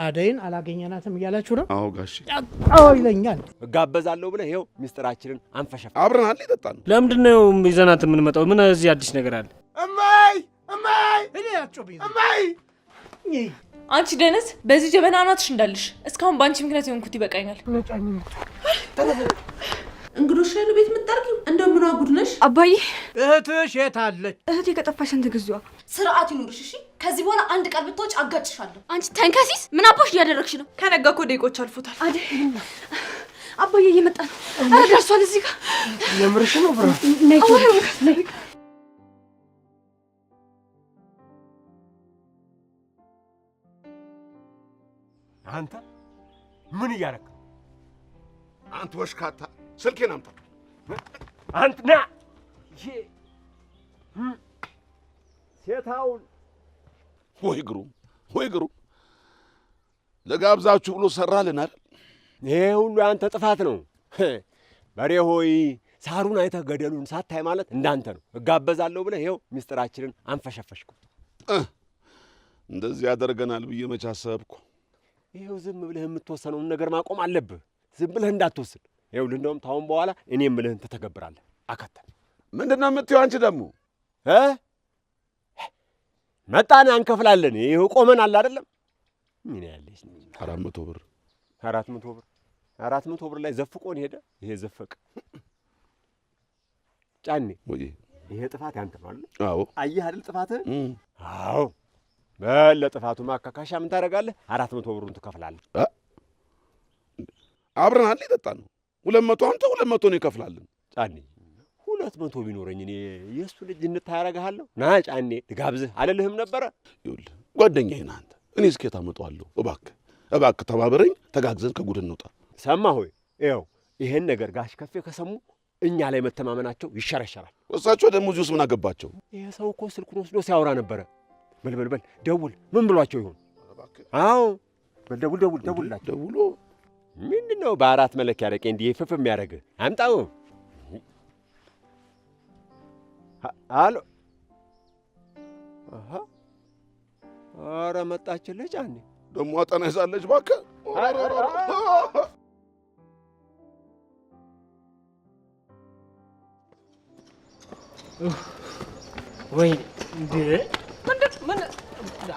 አደይን አላገኘናትም እያላችሁ ነው? አዎ ጋሼ። አዎ ይለኛል። እጋበዛለሁ ብለህ ይኸው ሚስጥራችንን አንፈሸፍ። አብረን አለ ይጠጣን። ለምንድን ነው ይዘናት የምንመጣው? ምን እዚህ አዲስ ነገር አለ? እማይ እኔ አጮብኝ እማይ አንቺ ደነስ በዚህ ጀበና ናትሽ እንዳልሽ እስካሁን ባንቺ ምክንያት የሆንኩት ይበቃኛል። እንግዶሽ ላይ ነው ቤት የምትጠርቂው? እንደምን አጉድ ነሽ አባዬ። እህትሽ የት አለች? እህቴ ከጠፋሽ እንት ግዟ። ስርዓት ይኑርሽ እሺ። ከዚህ በኋላ አንድ ቃል ብትወጪ አጋጭሻለሁ። አንቺ ተንከሲስ ምን አባሽ እያደረግሽ ነው? ከነጋ እኮ ደቂቆች አልፎታል። አደይ አባዬ እየመጣ ነው። ኧረ ደርሷል እዚህ ጋር። የምርሽ ነው ብራ? ነይ አንተ ምን እያደረክ? አንተ ወሽካታ ስልኬን አምጣ። አንተ ና ሴታውን ወይ ግሩ ለጋብዛችሁ ብሎ ሰራልን አይደል? ይሄ ሁሉ አንተ ጥፋት ነው። በሬ ሆይ ሳሩን አይተህ ገደሉን ሳታይ ማለት እንዳንተ ነው። እጋበዛለሁ ብለህ ይኸው ሚስጥራችንን አንፈሸፈሽኩ። እንደዚህ ያደርገናል ብዬ መች አሰብኩ። ይኸው ዝም ብለህ የምትወሰነውን ነገር ማቆም አለብህ። ዝም ብለህ እንዳትወስን። ይኸውልህ እንደውም ታውን በኋላ እኔ የምልህን ትተገብራለህ። አከተል ምንድነው የምትይው አንቺ ደግሞ? መጣን አንከፍላለን። ይኸው ቆመናል አይደለም? ምን ያለሽ 400 ብር 400 ብር ላይ ዘፍቆን ሄደ። ይሄ ዘፈቅ ጫኔ ወይ ይሄ ጥፋት ያንተ ነው አይደል? አዎ አየህ አይደል ጥፋትህ? አዎ ለጥፋቱ ማካካሻ ምን ታደርጋለህ? 400 ብሩን ትከፍላለህ። አብረን አለ ይጠጣን ነው 200 አንተ 200 ነው ይከፍላልን። ጫኔ 200 ቢኖረኝ እኔ የእሱ ልጅ እንታረጋለሁ። ና ጫኔ ልጋብዝህ አልልህም ነበረ? ይኸውልህ ጓደኛዬ ነህ አንተ። እኔ እስከ ታመጣዋለሁ። እባክህ ተባበረኝ፣ ተጋግዘን ከጉድ እንውጣ። ሰማህ ሆይ? ይኸው ይሄን ነገር ጋሽ ከፌ ከሰሙ እኛ ላይ መተማመናቸው ይሸረሸራል። እሳቸው ደግሞ እዚህ ውስጥ ምን አገባቸው? ይሄ ሰው እኮ ስልኩን ወስዶ ሲያወራ ነበረ። በል ደውል። ምን ብሏቸው ይሆን? አዎ በል ደውልላቸው። ደውሎ ምንድነው በአራት መለኪያ አረቄ እንዲህ ፍፍ የሚያደርግህ? አምጣው። አሎ ኧረ መጣችልህ ጫኔ። ደግሞ አጠና ይዛለች እባክህ። ወይ እንዴ ምን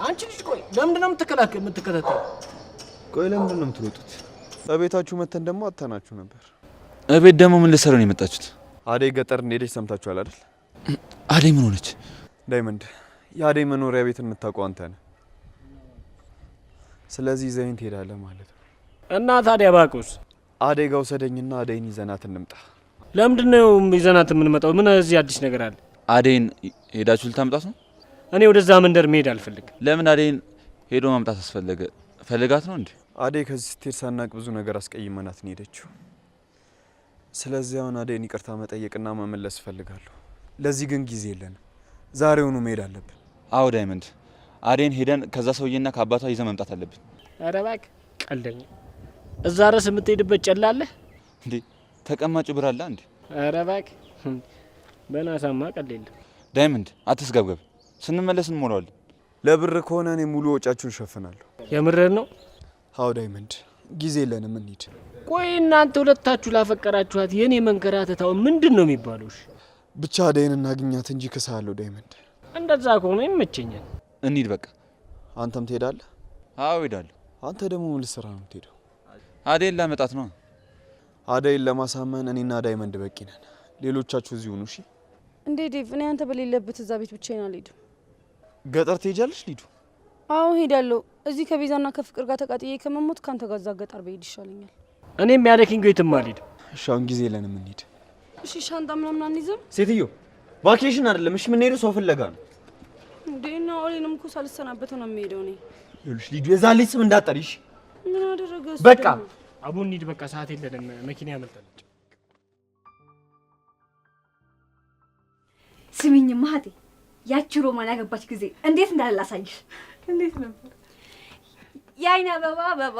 አንቺ ልጅ ቆይ ለምንድን ነው የምትከታተለው? ቆይ ለምንድን ነው የምትሮጡት? እቤታችሁ መተን ደግሞ አጥተናችሁ ነበር። እቤት ደግሞ ምን ልትሰሩ ነው የመጣችሁት? አደይ ገጠር እንደሄደች ሰምታችኋል አይደል? አደይ ምን ሆነች? ዳይመንድ የአደይ መኖሪያ ቤት የምታውቀው አንተ ነህ። ስለዚህ ዘይን ትሄዳለህ ማለት ነው። እና ታዲያ ባቁስ አደይ ጋር ውሰደኝና አደይን ይዘናት እንምጣ። ለምንድን ነው ይዘናት የምንመጣው? ምን እዚህ አዲስ ነገር አለ? አደይን ሄዳችሁ ልታምጣት ነው? እኔ ወደዛ መንደር መሄድ አልፈልግም። ለምን አደይን ሄዶ ማምጣት አስፈለገ? ፈልጋት ነው እንዴ? አደይ ከዚህ ስትሄድ ሳናቅ ብዙ ነገር አስቀይመናት ነው ሄደችው። ስለዚህ አሁን አደይን ይቅርታ መጠየቅና መመለስ እፈልጋለሁ። ለዚህ ግን ጊዜ የለንም። ዛሬውኑ መሄድ አለብን። አዎ ዳይመንድ፣ አደይን ሄደን ከዛ ሰውዬና ከአባቷ ይዘን መምጣት አለብን። ኧረ እባክህ ቀልደኛ። እዛ ድረስ የምትሄድበት ጨላለህ እንዴ? ተቀማጭ ብር አለ እንዴ? ኧረ እባክህ በናሳማ ቀልድ የለም። ዳይመንድ አትስገብገብ፣ ስንመለስ እንሞላዋለን። ለብር ከሆነ እኔ ሙሉ ወጫችሁን እሸፍናለሁ። የምርህን ነው? አዎ ዳይመንድ፣ ጊዜ የለንም እንሂድ። ቆይ እናንተ ሁለታችሁ ላፈቀራችኋት የኔ መንከራተታው ምንድን ነው የሚባለው? ብቻ አደይን እናግኛት እንጂ ክሳለሁ ዳይመንድ። እንደዛ ከሆነ ይመቸኛል። እንሂድ በቃ። አንተም ትሄዳለህ? አዎ እሄዳለሁ። አንተ ደግሞ ምን ልትሰራ ነው የምትሄደው? አደይን ላመጣት ነው። አደይን ለማሳመን እኔና ዳይመንድ በቂ ነን። ሌሎቻችሁ እዚህ ሁኑ እሺ? እንዴ ዴቭ፣ እኔ አንተ በሌለበት እዛ ቤት ብቻዬን አልሄድም። ገጠር ትሄጃለሽ ሊዱ? አዎ ሄዳለሁ። እዚህ ከቤዛና ከፍቅር ጋር ተቃጥዬ ከመሞት ካንተ ጋር እዛ ገጠር በሄድ ይሻለኛል። እኔም ያለ ኪንጎ የትም አልሄድም። እሺ አሁን ጊዜ የለንም እንሂድ። እሺ ሻንጣ ምናምን አንይዝም? ሴትዮ ቫኬሽን አይደለም እሺ፣ የምንሄደው ሰው ፍለጋ ነው። እንዴ እና ኦሌንም እኮ ሳልሰናበተው ነው የምሄደው እኔ። ይኸውልሽ ሊዱ፣ የዛን ልጅ ስም እንዳትጠሪሽ። ምን አደረገ እሱ? በቃ አቡ እንሂድ በቃ፣ ሰዓት የለንም። መኪና ያመልጣለች። ስሚኝ ማህቴ፣ ያቺ ሮማን ያገባች ጊዜ እንዴት እንዳላሳይሽ። እንዴት ነበር? የአይኔ አበባ አበባ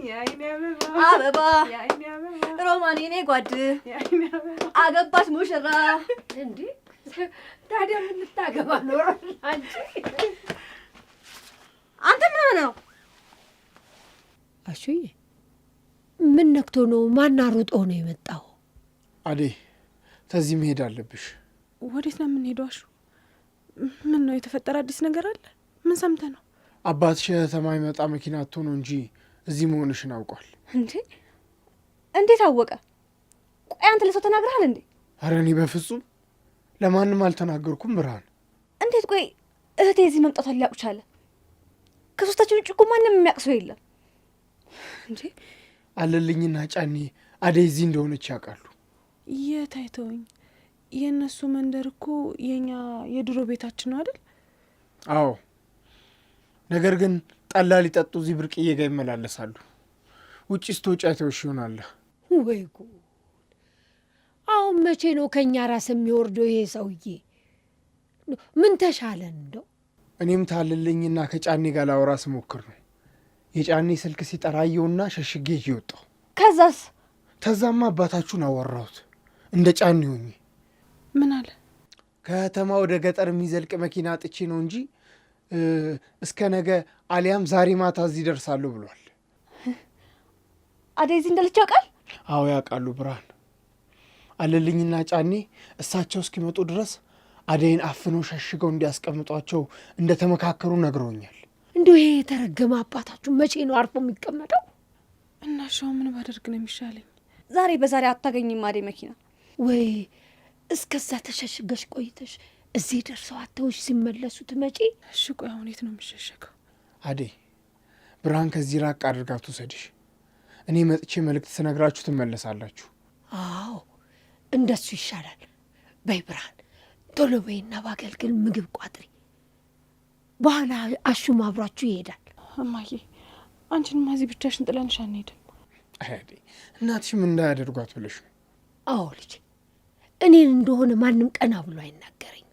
የአይኔ አበባ አበባ የአይኔ አበባ ሮማን የኔ ጓድ የአይኔ አበባ አገባች ሙሽራ። እንዴ ታዲያ ምን ልታገባ ነው አንቺ? አንተ ምን ነው? አሹዬ ምን ነክቶ ነው? ማን አሮጦ ነው የመጣው? አዴ ተዚህ መሄድ አለብሽ። ወዴት ነው የምንሄደው? አሹ ምን ነው የተፈጠረ? አዲስ ነገር አለ? ምን ሰምተህ ነው? አባትሽ ከተማ ይመጣ መኪና አጥቶ ነው እንጂ እዚህ መሆንሽን አውቋል። እንዴ እንዴት አወቀ? ቆይ አንተ ለሰው ተናግረሃል እንዴ? ኧረ እኔ በፍጹም ለማንም አልተናገርኩም ብርሃን። እንዴት? ቆይ እህቴ እዚህ መምጣቷን ሊያውቅ ቻለ? ከሶስታችን ውጭ እኮ ማንም የሚያውቅ ሰው የለም። እንዴ አለልኝና ጫኔ አደይ እዚህ እንደሆነች ያውቃሉ። የት አይተውኝ? የእነሱ መንደር እኮ የኛ የድሮ ቤታችን ነው አይደል? አዎ፣ ነገር ግን ጠላ ሊጠጡ እዚህ ብርቅዬ ጋር ይመላለሳሉ። ውጭ ስትወጪ አይተውሽ ይሆናል። ወይ ጉድ! አሁን መቼ ነው ከእኛ ራስ የሚወርደው ይሄ ሰውዬ? ምን ተሻለን እንደው? እኔም ታልልኝና ከጫኔ ጋር ላወራ ስሞክር ነው የጫኔ ስልክ ሲጠራየውና ሸሽጌ ይዤ ወጣሁ። ከዛስ? ተዛማ አባታችሁን አወራሁት እንደ ጫኔ ሆኜ። ምን አለ? ከተማ ወደ ገጠር የሚዘልቅ መኪና አጥቼ ነው እንጂ እስከ ነገ አሊያም ዛሬ ማታ እዚህ ደርሳለሁ ብሏል። አደይ እዚህ እንዳለች ያውቃል? አዎ ያውቃሉ ብርሃን። አለልኝና ጫኔ እሳቸው እስኪመጡ ድረስ አደይን አፍነው ሸሽገው እንዲያስቀምጧቸው እንደተመካከሩ ነግረውኛል። እንዲሁ ይሄ የተረገመ አባታችሁ መቼ ነው አርፎ የሚቀመጠው? እናሻው ምን ባደርግ ነው የሚሻለኝ? ዛሬ በዛሬ አታገኝም አደይ መኪና። ወይ እስከዛ ተሸሽገሽ ቆይተሽ እዚህ ደርሰው አተውሽ ሲመለሱ ትመጪ? እሺ ቆይ አሁን የት ነው የሚሸሸገው? አደይ ብርሃን ከዚህ ራቅ አድርጋ ትውሰድሽ። እኔ መጥቼ መልእክት ስነግራችሁ ትመለሳላችሁ። አዎ እንደሱ ይሻላል። በይ ብርሃን ቶሎ በይና ባገልግል ምግብ ቋጥሪ። በኋላ አሹም አብሯችሁ ይሄዳል። እማዬ አንቺንማ እዚህ ብቻሽን ጥለንሽ አንሄድም። አደይ እናትሽም እንዳያደርጓት ብለሽ ነው? አዎ ልጅ፣ እኔን እንደሆነ ማንም ቀና ብሎ አይናገረኝ።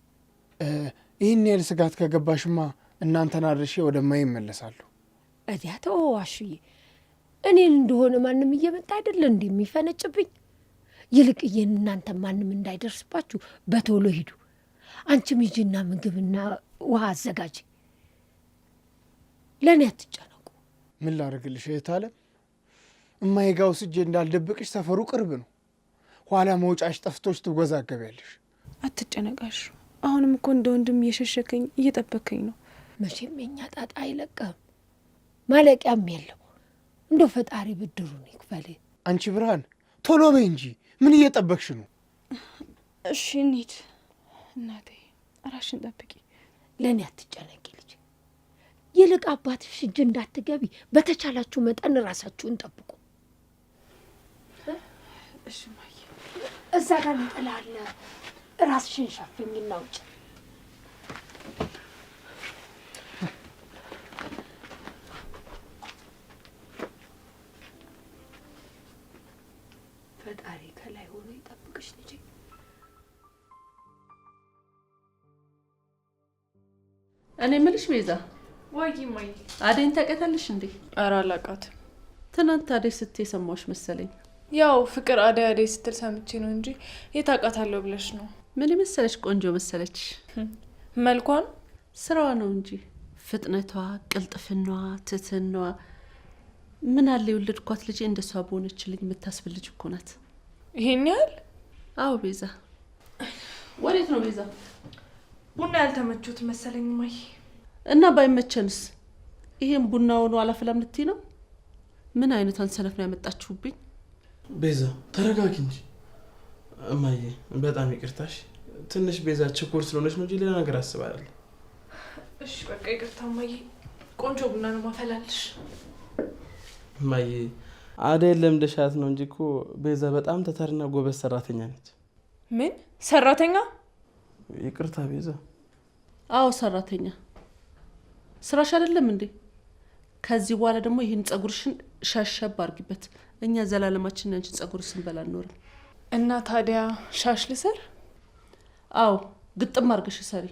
ይህን ያህል ስጋት ከገባሽማ እናንተን አድርሼ ወደማይ ይመለሳለሁ። እዚያ ተወው አሹዬ፣ እኔን እንደሆነ ማንም እየመጣ አይደለ እንዲህ የሚፈነጭብኝ። ይልቅዬን እናንተ ማንም እንዳይደርስባችሁ በቶሎ ሂዱ። አንቺም ሂጂና ምግብና ውሃ አዘጋጅ። ለእኔ አትጨነቁ። ምን ላደርግልሽ እህት አለም? እማይጋው ስጄ እንዳልደብቅሽ ሰፈሩ ቅርብ ነው። ኋላ መውጫሽ ጠፍቶች ትወዛገቢያለሽ። አትጨነቃሽ። አሁንም እኮ እንደ ወንድም እየሸሸከኝ እየጠበከኝ ነው። መቼም የኛ ጣጣ አይለቀም፣ ማለቂያም የለው። እንደ ፈጣሪ ብድሩን ይክፈል። አንቺ ብርሃን ቶሎ በይ እንጂ ምን እየጠበቅሽ ነው? እሺ እንሂድ። እናቴ ራሽን ጠብቂ። ለእኔ አትጨነቂ ልጅ። ይልቅ አባትሽ እጅ እንዳትገቢ በተቻላችሁ መጠን ራሳችሁን ጠብቁ። እሺ ማየ፣ እዛ ጋር እንጥላለ። ራስሽን ሸፍኝና ውጭ። ፈጣሪ ከላይ ሆኖ ይጠብቅሽ ልጅ። እኔ የምልሽ ቤዛ፣ ወይ ማይ አደይን ታውቂያታለሽ እንዴ? ኧረ አላውቃትም። ትናንት አደይ ስትይ የሰማሁሽ መሰለኝ። ያው ፍቅር አደይ አደይ ስትል ሰምቼ ነው እንጂ የት አውቃታለሁ ብለሽ ነው? ምን መሰለሽ ቆንጆ መሰለች። መልኳን ስራዋ ነው እንጂ ፍጥነቷ፣ ቅልጥፍናዋ፣ ትህትናዋ ምን አለ የወለድኳት ልጄ እንደሷ በሆነችልኝ የምታስብል ልጅ እኮ ናት። ይሄን ያህል? አዎ ቤዛ። ወዴት ነው ቤዛ? ቡና ያልተመቹት መሰለኝ ማይ። እና ባይመቸንስ ይሄን ቡናውን አላፈላም ልትይ ነው? ምን አይነቷን ሰነፍ ነው ያመጣችሁብኝ? ቤዛ ተረጋጊ እንጂ እማዬ። በጣም ይቅርታሽ። ትንሽ ቤዛ ችኩል ስለሆነች ነው እንጂ ሌላ ነገር አስባለሁ። እሺ በቃ ይቅርታ ማይ። ቆንጆ ቡና ነው ማፈላልሽ። እማዬ አደይ ለምደሻት ነው እንጂ እኮ ቤዛ በጣም ተታርና ጎበዝ ሰራተኛ ነች። ምን ሰራተኛ? ይቅርታ ቤዛ። አዎ ሰራተኛ። ስራሽ አይደለም እንዴ? ከዚህ በኋላ ደግሞ ይህን ጸጉርሽን ሻሸብ አድርጊበት። እኛ ዘላለማችን አንቺን ጸጉር ስንበላ አንኖርም። እና ታዲያ ሻሽ ልሰር? አዎ ግጥም አድርገሽ ሰሪ።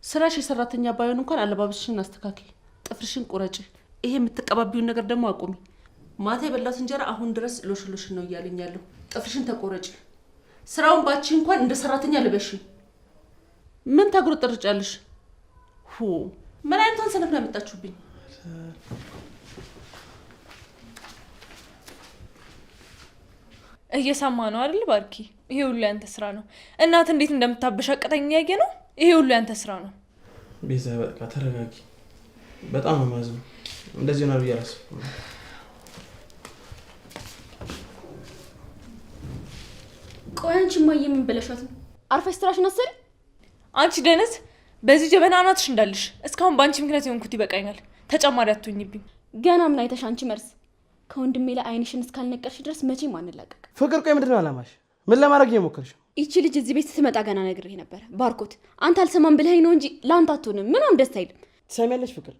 ስራሽ የሰራተኛ ባይሆን እንኳን አለባበስሽን አስተካኪ፣ ጥፍርሽን ቁረጪ። ይሄ የምትቀባቢውን ነገር ደግሞ አቁሚ። ማታ የበላት እንጀራ አሁን ድረስ ሎሽን ነው እያለኝ ያለው። ጥፍርሽን ተቆረጪ። ስራውን ባቺ እንኳን እንደ ሰራተኛ ልበሽ። ምን ታጉረጠርጫለሽ? ሁ ምን አይነቷን ሰነፍ ነው ያመጣችሁብኝ? እየሰማ ነው አይደል ባርኪ? ይሄ ሁሉ ያንተ ስራ ነው። እናት እንዴት እንደምታበሻቀጠኝ ያየ ነው። ይሄ ሁሉ ያንተ ስራ ነው። ቤዛ በቃ ተረጋጊ። በጣም አማዝም እንደዚህ ነው ብያለሁ። ቆይ አንቺ ማየ ምን ብለሻት ነው? አርፈሽ ስራሽን አሰሪ። አንቺ ደነዝ በዚህ ጀበና አናትሽ እንዳልሽ። እስካሁን በአንቺ ምክንያት የሆንኩት ይበቃኛል። ተጨማሪ አትሁኝብኝ። ገና ምን አይተሽ አንቺ መርስ? ከወንድሜ ላይ አይንሽን እስካልነቀርሽ ድረስ መቼም አንላቀቅ። ፍቅር ቆይ ምንድን ነው አላማሽ? ምን ለማድረግ እየሞከርሽ? ይቺ ልጅ እዚህ ቤት ስትመጣ ገና ነግሬህ ነበር። ባርኮት አንተ አልሰማም ብለኸኝ ነው እንጂ ለአንተ አትሆንም። ምንም ደስ አይልም። ትሰሚያለሽ ፍቅር፣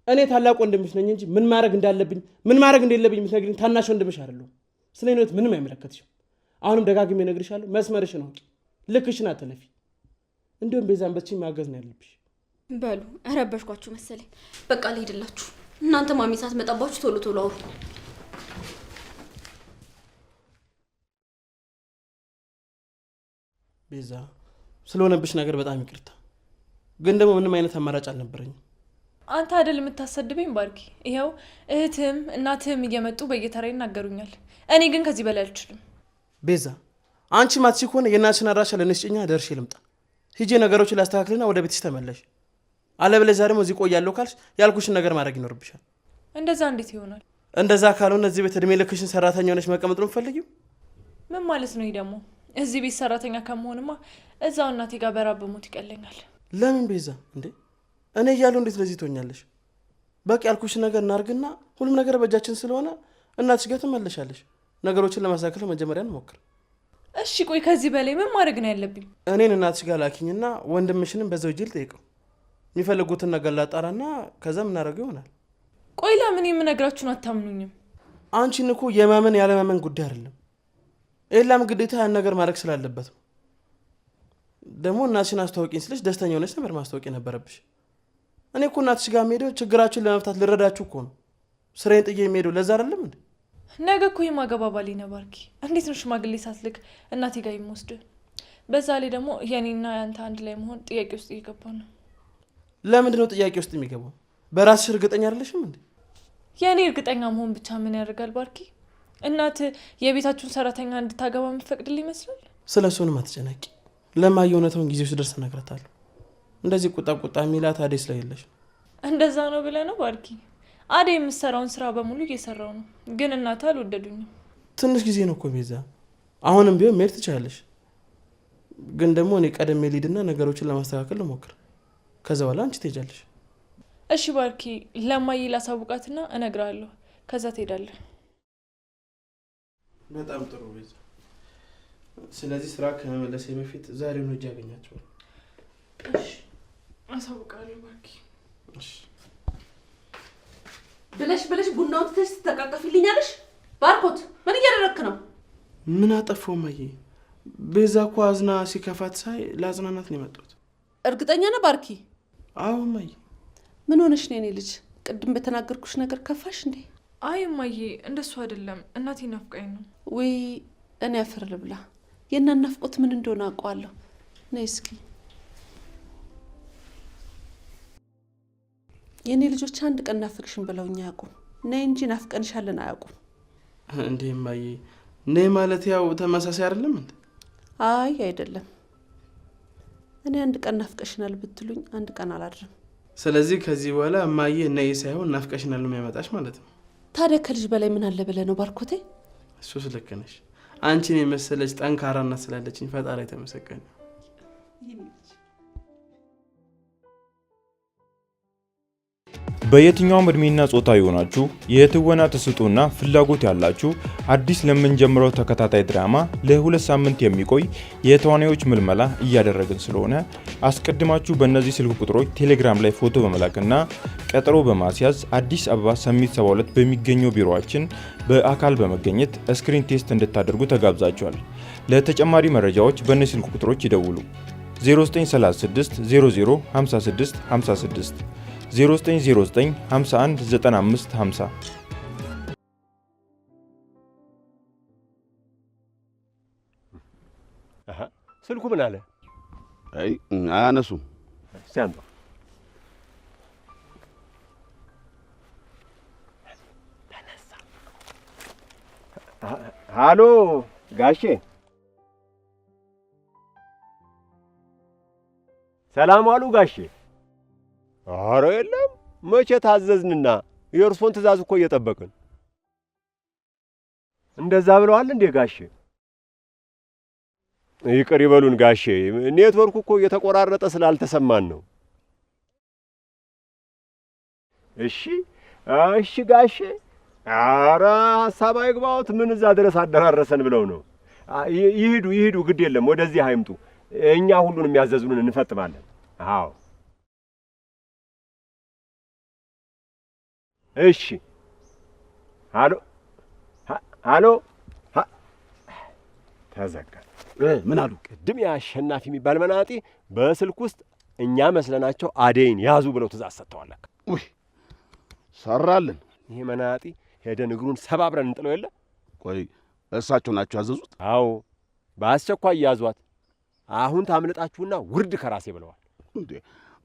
እኔ ታላቅ ወንድምሽ ነኝ እንጂ ምን ማድረግ እንዳለብኝ ምን ማድረግ እንደሌለብኝ የምትነግሪኝ ታናሽ ወንድምሽ አይደለሁም። ስለ እኔ ምንም አይመለከትሽም። አሁንም ደጋግሜ እነግርሻለሁ፣ መስመርሽን አውቂ፣ ልክሽን አትለፊ። እንዲሁም ቤዛን በዚህ ማገዝ ነው ያለብሽ። በሉ እረበሽኳችሁ መሰለኝ። በቃ ልሄድላችሁ። እናንተ ማሚ ሳትመጣባችሁ ቶሎ ቶሎ አውሩ። ቤዛ ስለሆነብሽ ነገር በጣም ይቅርታ፣ ግን ደግሞ ምንም አይነት አማራጭ አልነበረኝም። አንተ አይደል የምታሰድበኝ ባርኪ? ይኸው እህትም እናትህም እየመጡ በየተራ ይናገሩኛል። እኔ ግን ከዚህ በላይ አልችልም። ቤዛ አንቺ ማትሲ ከሆነ የእናትሽን አድራሻ ለነስጭኛ ደርሼ ልምጣ። ሂጄ ነገሮችን ላስተካክልና ወደ ቤትሽ ተመለሽ። አለበለዚያ ደግሞ እዚህ ቆያለሁ ካልሽ ያልኩሽን ነገር ማድረግ ይኖርብሻል። እንደዛ እንዴት ይሆናል? እንደዛ ካልሆነ እዚህ ቤት እድሜ ልክሽን ሰራተኛ ሆነሽ መቀመጥ ነው የምትፈልጊው? ምን ማለት ነው? ይሄ ደግሞ እዚህ ቤት ሰራተኛ ከመሆንማ እዛው እናቴ ጋር በራብ በሞት ይቀለኛል። ለምን ቤዛ እንዴ? እኔ እያለሁ እንዴት ለዚህ ትሆኛለሽ? በቃ ያልኩሽን ነገር እናርግና ሁሉም ነገር በእጃችን ስለሆነ እናትሽ ጋር ትመለሻለሽ። ነገሮችን ለማስተካከል መጀመሪያ እንሞክር። እሺ ቆይ ከዚህ በላይ ምን ማድረግ ነው ያለብኝ? እኔን እናትሽ ጋር ላኪኝና ወንድምሽንም በዛው እጅ ልጠይቀው። የሚፈልጉትን ነገር ላጣራና ከዛ ምናደርገው ይሆናል። ቆይ ለምን የምነግራችሁን አታምኑኝም? አንቺን እኮ የማመን ያለማመን ጉዳይ አይደለም። ኤላም ግዴታ ያን ነገር ማድረግ ስላለበት ነው። ደግሞ እናትሽን አስተዋውቂኝ ስልሽ ደስተኛ ሆነች ነበር ማስታወቅ የነበረብሽ። እኔ እኮ እናትሽ ጋር የምሄደው ችግራችሁን ለመፍታት ልረዳችሁ እኮ ነው። ስራዬን ጥዬ የምሄደው ለዛ አይደለም እንዴ? ነገ እኮ የማገባ ባሌ ነው ባርኪ። እንዴት ነው ሽማግሌ ሳትልክ እናቴ ጋር የሚወስድ? በዛ ላይ ደግሞ የኔና ያንተ አንድ ላይ መሆን ጥያቄ ውስጥ እየገባ ነው። ለምንድን ነው ጥያቄ ውስጥ የሚገባው? በራስሽ እርግጠኛ አይደለሽም እንዴ? የኔ እርግጠኛ መሆን ብቻ ምን ያደርጋል ባርኪ? እናት የቤታችሁን ሰራተኛ እንድታገባ የምትፈቅድልኝ ይመስላል? ስለ እሱንም አትጨነቂ። ለማየ እውነታውን ጊዜው ሲደርስ እነግራታለሁ። እንደዚህ ቁጣ የሚላት አዴ ስለሌለሽ ነው። እንደዛ ነው ብለህ ነው ባርኪ? አዴ የምትሰራውን ስራ በሙሉ እየሰራው ነው፣ ግን እናት አልወደዱኝም። ትንሽ ጊዜ ነው እኮ ቤዛ። አሁንም ቢሆን መሄድ ትችላለሽ። ግን ደግሞ እኔ ቀደም ልሂድና ነገሮችን ለማስተካከል ልሞክር። ከዛ በኋላ አንቺ ትሄጃለሽ። እሺ ባርኪ፣ ለማየ ላሳውቃትና እነግራለሁ። ከዛ ትሄዳለህ። በጣም ጥሩ ቤዛ። ስለዚህ ስራ ከመመለሴ በፊት ዛሬውን እጅ ያገኛቸዋል። እሺ አሳውቃለሁ ባርኪ። እሺ ብለሽ ቡናውን ትተሽ ትተቃቀፊልኛለሽ? ባርኮት ምን እያደረግክ ነው? ምን አጠፋው ማየ? ቤዛ እኮ አዝና ሲከፋት ሳይ ለአጽናናት ነው የመጣሁት። እርግጠኛ ነህ ባርኪ? አዎ ማየ። ምን ሆነሽ ነው የኔ ልጅ? ቅድም በተናገርኩሽ ነገር ከፋሽ እንዴ? አይ ማየ እንደሱ አይደለም፣ እናቴ ናፍቃኝ ነው። ወይ እኔ አፈር ልብላ። የእናት ናፍቆት ምን እንደሆነ አውቀዋለሁ። ነይ እስኪ። የኔ ልጆች አንድ ቀን ናፍቅሽን ብለውኝ አያውቁም። ነይ እንጂ ናፍቀንሻለን አያውቁም። እንዴ ማየ፣ ነይ ማለት ያው ተመሳሳይ አይደለም እንዴ? አይ አይደለም። እኔ አንድ ቀን ናፍቀሽናል ብትሉኝ አንድ ቀን አላድርም። ስለዚህ ከዚህ በኋላ ማየ ነይ ሳይሆን ናፍቀሽናል ነው የሚያመጣሽ ማለት ነው። ታዲያ ከልጅ በላይ ምን አለ ብለህ ነው ባርኮቴ? እሱስ ልክ ነሽ። አንቺን የመሰለች ጠንካራ እናት ስላለችኝ ፈጣሪ የተመሰገነ። በየትኛውም እድሜና ጾታ የሆናችሁ የትወና ተሰጥኦና ፍላጎት ያላችሁ አዲስ ለምንጀምረው ተከታታይ ድራማ ለ2 ሳምንት የሚቆይ የተዋናዮች ምልመላ እያደረግን ስለሆነ አስቀድማችሁ በእነዚህ ስልክ ቁጥሮች ቴሌግራም ላይ ፎቶ በመላክና ቀጠሮ በማስያዝ አዲስ አበባ ሰሚት 72 በሚገኘው ቢሮአችን በአካል በመገኘት ስክሪን ቴስት እንድታደርጉ ተጋብዛችኋል። ለተጨማሪ መረጃዎች በእነዚህ ስልክ ቁጥሮች ይደውሉ። 0936 00 56 56 0909 51 95 50 ስልኩ ምን አለ? አይ አያነሱም። ሲያምጣ ሃሎ ጋሼ ሰላም ዋሉ ጋሼ። ኧረ የለም መቼ ታዘዝንና የእርሶን ትእዛዝ እኮ እየጠበቅን። እንደዛ ብለዋል እንዴ ጋሼ? ይቅር ይበሉን ጋሼ፣ ኔትወርኩ እኮ እየተቆራረጠ ስላልተሰማን ነው። እሺ እሺ ጋሼ። ኧረ ሀሳብ አይግባዎት፣ ምን እዛ ድረስ አደራረሰን ብለው ነው። ይሂዱ ይሂዱ፣ ግድ የለም ወደዚህ አይምጡ። እኛ ሁሉንም የሚያዘዙንን እንፈጥማለን። አዎ እሺ። ሃሎ ሃሎ፣ ተዘጋ። ምን አሉ? ቅድም የአሸናፊ የሚባል መናጢ በስልክ ውስጥ እኛ መስለናቸው አደይን ያዙ ብለው ትእዛዝ ሰጥተዋል። ውይ ሰራልን። ይሄ መናጢ ሄደን እግሩን ሰባብረን እንጥለው የለ። ቆይ እሳቸው ናቸው ያዘዙት? አዎ በአስቸኳይ ያዟት። አሁን ታምልጣችሁና ውርድ ከራሴ ብለዋል። እንዴ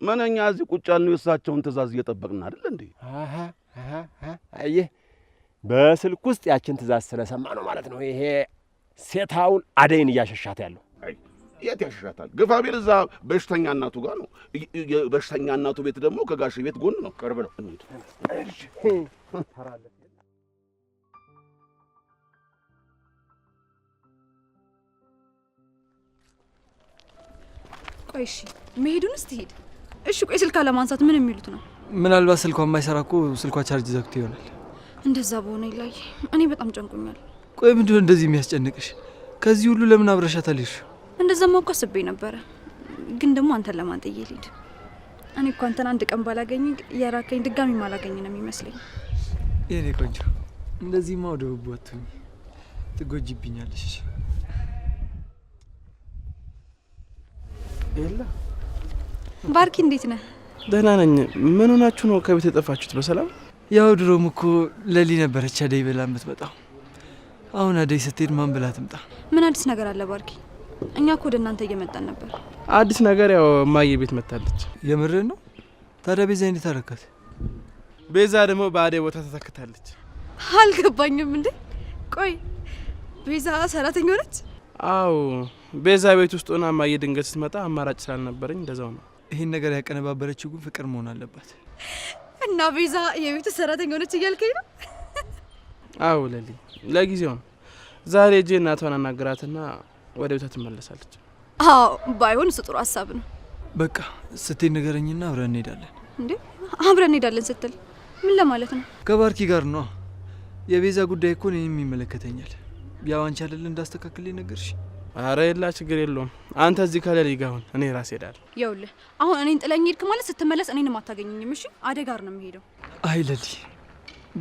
ምንኛ እዚህ ቁጭ ያልነው የእሳቸውን ትእዛዝ እየጠበቅን አይደል እንዴ? አየህ በስልክ ውስጥ ያችን ትእዛዝ ስለሰማ ነው ማለት ነው። ይሄ ሴታውን አደይን እያሸሻት ያለው። የት ያሸሻታል? ግፋ ቢል እዛ በሽተኛ እናቱ ጋር ነው። በሽተኛ እናቱ ቤት ደግሞ ከጋሽ ቤት ጎን ነው፣ ቅርብ ነው። ቆይ እሺ መሄዱንስ ትሄድ። እሺ ቆይ ስልክ አለማንሳት ምን የሚሉት ነው? ምናልባት ስልኳ የማይሰራ እኮ ስልኳ ቻርጅ ዘግቶ ይሆናል። እንደዛ በሆነ ላይ እኔ በጣም ጨንቆኛል። ቆይ ምንድነው እንደዚህ የሚያስጨንቅሽ? ከዚህ ሁሉ ለምን አብረሻት አልሄድሽ? እንደዛማ እኮ አስቤ ነበረ፣ ግን ደግሞ አንተን ለማን ጥዬ ልሂድ? እኔ እኮ አንተን አንድ ቀን ባላገኝ የራከኝ ድጋሚ ማላገኝ ነው የሚመስለኝ። የኔ ቆንጆ እንደዚህማ ወደ ውቦቱኝ ትጎጂብኛለሽ። የለ ባርኪ እንዴት ነህ? ደህና ነኝ። ምን ሆናችሁ ነው ከቤት የጠፋችሁት? በሰላም? ያው ድሮም እኮ ለሊ ነበረች አደይ ብላ የምትመጣው። አሁን አደይ ስትሄድ ማን ብላ ትምጣ? ምን አዲስ ነገር አለ ባርኪ? እኛ እኮ ወደ እናንተ እየመጣን ነበር። አዲስ ነገር ያው እማዬ ቤት መታለች። የምርህን ነው? ታዲያ ቤዛ እንዴት አደረካት? ቤዛ ደግሞ በአደይ ቦታ ተተክታለች። አልገባኝም። እንዴ ቆይ ቤዛ ሰራተኛ ሆነች? አዎ ቤዛ ቤት ውስጥ ሆና እማዬ ድንገት ስትመጣ አማራጭ ስላልነበረኝ እንደዛው ነው። ይሄን ነገር ያቀነባበረችው ግን ፍቅር መሆን አለባት። እና ቤዛ የቤቱ ሰራተኛ ሆነች እያልከኝ ነው? አዎ ለሊ ለጊዜው ነው። ዛሬ እጄ እናቷን አናግራትና ወደ ቤቷ ትመለሳለች። አዎ ባይሆን እሱ ጥሩ ሀሳብ ነው። በቃ ስትሄድ ንገረኝና አብረን እንሄዳለን። እንዴ አብረን እንሄዳለን ስትል ምን ለማለት ነው? ከባርኪ ጋር ነው። የቤዛ ጉዳይ እኮ እኔንም ይመለከተኛል። ያው አንቺ አይደል እንዳስተካክልኝ ነገርሽ? አረ የላ ችግር የለውም። አንተ እዚህ ከለሊ ጋር ሁን፣ እኔ ራሴ ሄዳለሁ። ይኸውልህ አሁን እኔን ጥለኝ ሄድክ ማለት ስትመለስ እኔንም አታገኘኝም። እሺ አደይ ጋር ነው የምሄደው። አይ ለሊ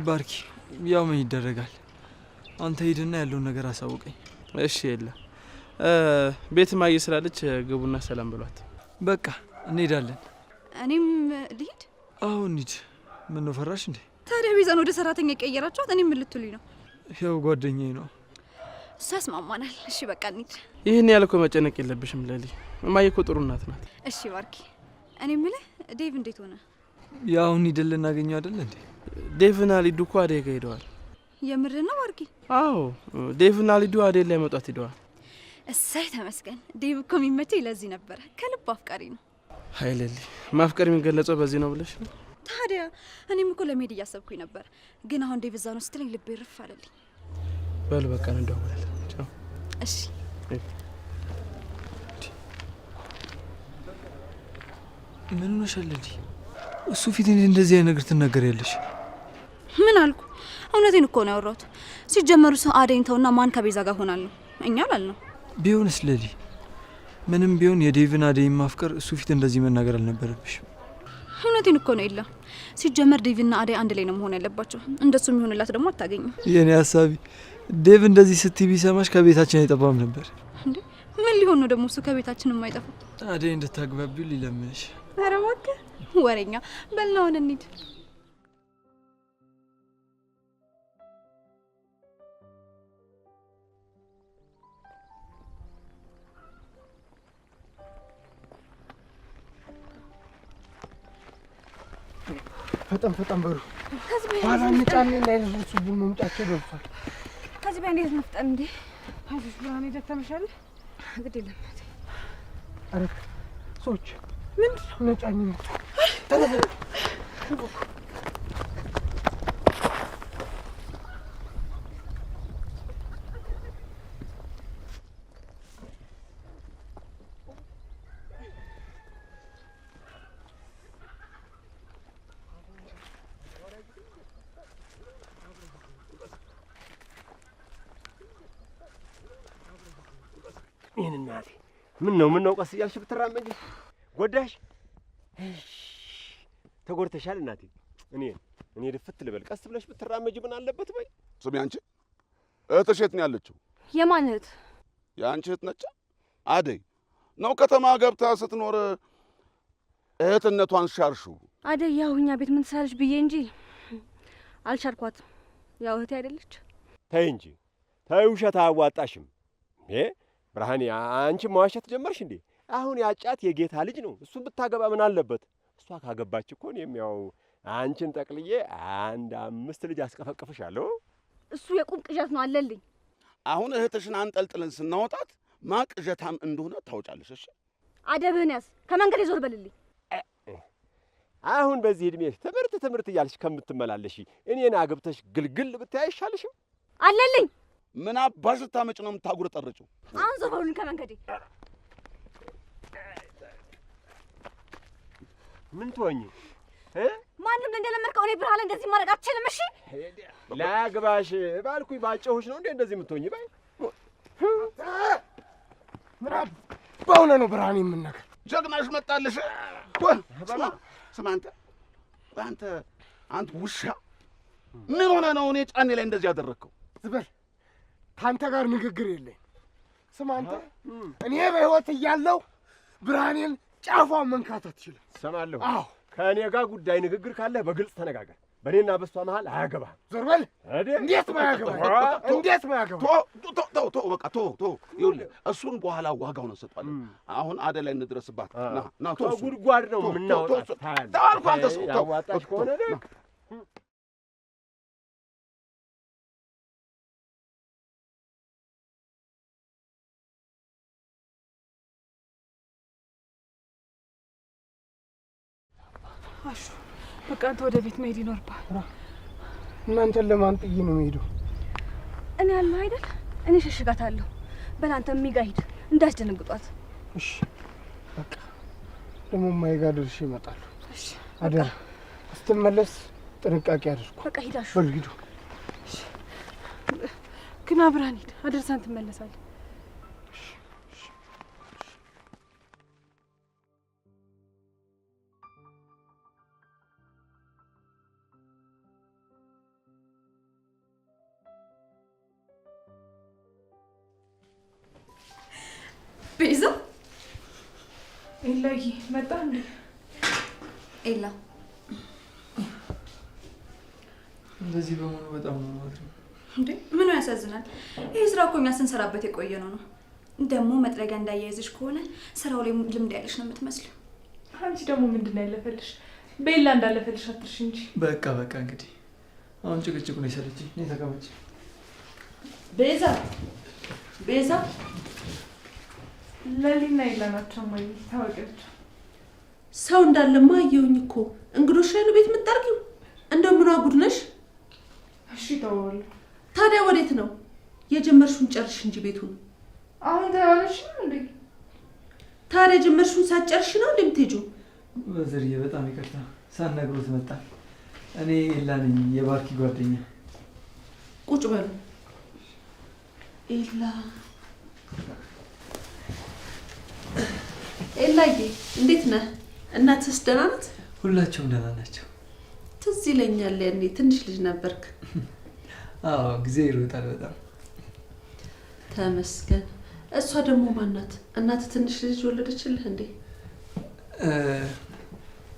ባርኪ፣ ያው ምን ይደረጋል። አንተ ሂድና ያለውን ነገር አሳውቀኝ። እሺ የለ ቤት ማየ ስላለች ግቡና ሰላም ብሏት። በቃ እንሄዳለን። እኔም ልሂድ? አዎ እንሂድ። ምን ነው ፈራሽ እንዴ? ታዲያ ቤዛን ወደ ሰራተኛ የቀየራችኋት እኔ ምን ልትሉኝ ነው? ያው ጓደኛዬ ነው። እሱ ያስማማናል። እሺ በቃ እንሂድ። ይህን ያልኮ መጨነቅ የለብሽም ለሊ። እማዬ እኮ ጥሩ እናት ናት። እሺ ባርኪ። እኔ የምልህ ዴቭ እንዴት ሆነ? ያው እንሂድ ልናገኘው አይደል እንዴ? ዴቭና ሊዱ እኮ አደይ ጋር ሄደዋል። የምርህ ነው ባርኪ? አዎ ዴቭና ሊዱ አደይ ላይ መውጣት ሄደዋል። እሰይ ተመስገን። ዴቭ እኮ የሚመቸኝ ለዚህ ነበረ። ከልብ አፍቃሪ ነው። ሀይ ለሊ ማፍቀር የሚገለጸው በዚህ ነው ብለሽ ነው? ታዲያ እኔም እኮ ለመሄድ እያሰብኩኝ ነበር፣ ግን አሁን ዴቭ እዛ ነው ስትለኝ ልቤ ርፍ አለልኝ። በል በቃ እንደዋወላለን። ቻው። እሺ ምን ሆነሻል ለሊ? እሱ ፊት እንደዚህ አይነት ነገር ትናገሪያለሽ? ምን አልኩ? እውነቴን እኮ ነው ያወራሁት። ሲጀመሩ ሰው አደይን ተውና ማን ከቤዛ ጋር ሆናል ነው? እኛ አላልነው። ቢሆንስ ለሊ፣ ምንም ቢሆን የዴቭን አደይን ማፍቀር እሱ ፊት እንደዚህ መናገር አልነበረብሽም። እውነቴን እኮ ነው። የለም ሲጀመር ዴቭና አደይ አንድ ላይ ነው መሆን ያለባቸው። እንደሱ የሚሆንላት ደግሞ አታገኝም። የኔ ሀሳቢ ዴቭ እንደዚህ ስትይ ቢሰማሽ ከቤታችን አይጠፋም ነበር። እንዴ ምን ሊሆን ነው ደግሞ? እሱ ከቤታችን የማይጠፋው አደይ እንድታግባቢው ሊለምንሽ። ኧረ እባክህ ወሬኛ። በልና አሁን እንሂድ። ፈጠን ፈጠን በሉ። ኋላ ንጫኔ እንዳይደርሱብን መምጫቸው ደርሷል። ከዚህ በይ እንዴት መፍጠን እንዴ? አይዞሽ ብርሃኔ፣ ደከመሻል? ግድ የለም እናቴ። ኧረ ሰዎች ምንድን ነው ነጫኝ መጡ። ይህን እናቴ ምን ነው ቀስ እያልሽ ብትራመጂ ጎዳሽ? ተጎድተሻል እናቴ። እኔ ድፍት ልበል፣ ቀስ ብለሽ ብትራመጂ ምን አለበት? በይ ስሚ አንቺ፣ እህትሽ የት ነው ያለችው? የማን እህት? የአንቺ እህት ነች። አደይ ነው ከተማ ገብታ ስትኖር እህትነቷን ሻርሽው። አደይ ያው እኛ ቤት ምን ትሰራለች ብዬ እንጂ አልሻርኳትም። ያው እህቴ አይደለች። ተይ እንጂ ተይ፣ ውሸት አያዋጣሽም። ብርሃኔ አንቺ መዋሸት ጀመርሽ እንዴ? አሁን ያጫት የጌታ ልጅ ነው። እሱን ብታገባ ምን አለበት? እሷ ካገባች እኮ እኔም ያው አንቺን ጠቅልዬ 5 ልጅ አስቀፈቅፍሻለሁ። እሱ የቁም ቅዠት ነው አለልኝ። አሁን እህትሽን አንጠልጥለን ስናወጣት ማቅዠታም እንደሆነ ታውጫለሽ። እሺ አደብህን ያዝ፣ ከመንገድ ይዞር በልልኝ። አሁን በዚህ እድሜ ትምህርት እያልሽ ከምትመላለሽ እኔን አግብተሽ ግልግል ብታይ አይሻልሽም? አለልኝ። ምን አባሽ ልታመጭ ነው የምታጉረጠርጪው? አሁን ዞር በሉልኝ ከመንገዴ። ምን ትሆኚ? ማንም እንደለመድከው እኔ ብርሃን እንደዚህ ማድረግ አትችልም። እሺ ላግባሽ ባልኩኝ ባጨሁሽ ነው እንዴ እንደዚህ የምትሆኚ? ባይ ምራብ በእውነ ነው ብርሃን የምነገር ጀግናሽ መጣልሽ። ስማ አንተ ውሻ ምን ሆነ ነው እኔ ጫኔ ላይ እንደዚህ ያደረግከው? ዝበል ከአንተ ጋር ንግግር የለኝ። ስማ አንተ እኔ በሕይወት እያለሁ ብርሃኔን ጫፏን መንካት አትችልም። ሰማለሁ። አዎ ከእኔ ጋር ጉዳይ ንግግር ካለ በግልጽ ተነጋገር። በእኔና በሷ መሀል አያገባህም። ዞር በል። እንዴት ማያገባህ? ተው በቃ ተው። ይኸውልህ እሱን በኋላ ዋጋውን እንሰጣለን። አሁን አደይ ላይ እንድረስባት። ና ጉድጓድ ነው የምናወጣት። ተው አልኩህ። አንተ ሰው ያዋጣሽ ከሆነ አሹ በቃ አንተ ወደ ቤት መሄድ ይኖርብሃል። እናንተን ለማን ጥዬ ነው የምሄደው? እኔ ያለሁ አይደል? እኔ ሸሽጋታለሁ። በል አንተ የሚጋ ሂድ እንዳያስደነግጧት። እሺ በቃ ደግሞ እማዬ ጋር ደርሼ እመጣለሁ። እሺ አደራ ስትመለስ ጥንቃቄ አድርጉ። በቃ ሂድ አሹ። በሉ ሂዱ። ግን አብረን ሂድ፣ አደርሳን ትመለሳለህ። ቤዛ ኤላዬ መጣ እንዴ? ኤላ እንደዚህ በመሆኑ በጣም ነው ማለት ነው እንዴ? ምኑ ያሳዝናል? ይሄ ስራ እኮ እኛ ስንሰራበት የቆየ ነው። ደግሞ መጥረጊያ እንዳያይዝሽ ከሆነ ስራው ላይ ልምድ ያለሽ ነው የምትመስለው። አንቺ ደግሞ ምንድን ነው ያለፈልሽ? በኤላ እንዳለፈልሽ አትርሽ እንጂ። በቃ እንግዲህ አሁን ጭቅጭቁ ነው የሰለችኝ። እኔ ተቀመጭ። ቤዛ ለሊና ኤላ ናቸው ማይ ታወቂያቸው። ሰው እንዳለማ አየሁኝ እኮ። እንግዶች ላይ ነው ቤት የምትጠርጊው? እንደው ምን ጉድ ነሽ? እሺ ተወዋለሁ። ታዲያ ወዴት ነው የጀመርሽውን? ጨርሽ እንጂ ቤቱን። አሁን ታያለሽ እንዴ? ታዲያ የጀመርሽውን ሳትጨርሽ ነው እንደምትሄጂው? በዘርዬ በጣም ይቅርታ ሳትነግሮት መጣ። እኔ ኤላ ነኝ የባርኪ ጓደኛ። ቁጭ በሉ። ኤላዬ እንዴት ነህ? እናትስ ደህና ናት? ሁላቸውም ደህና ናቸው። ትዝ ይለኛል ያኔ ትንሽ ልጅ ነበርክ። አዎ ጊዜ ይሮጣል በጣም። ተመስገን። እሷ ደግሞ ማን ናት? እናት ትንሽ ልጅ ወለደችልህ እንዴ?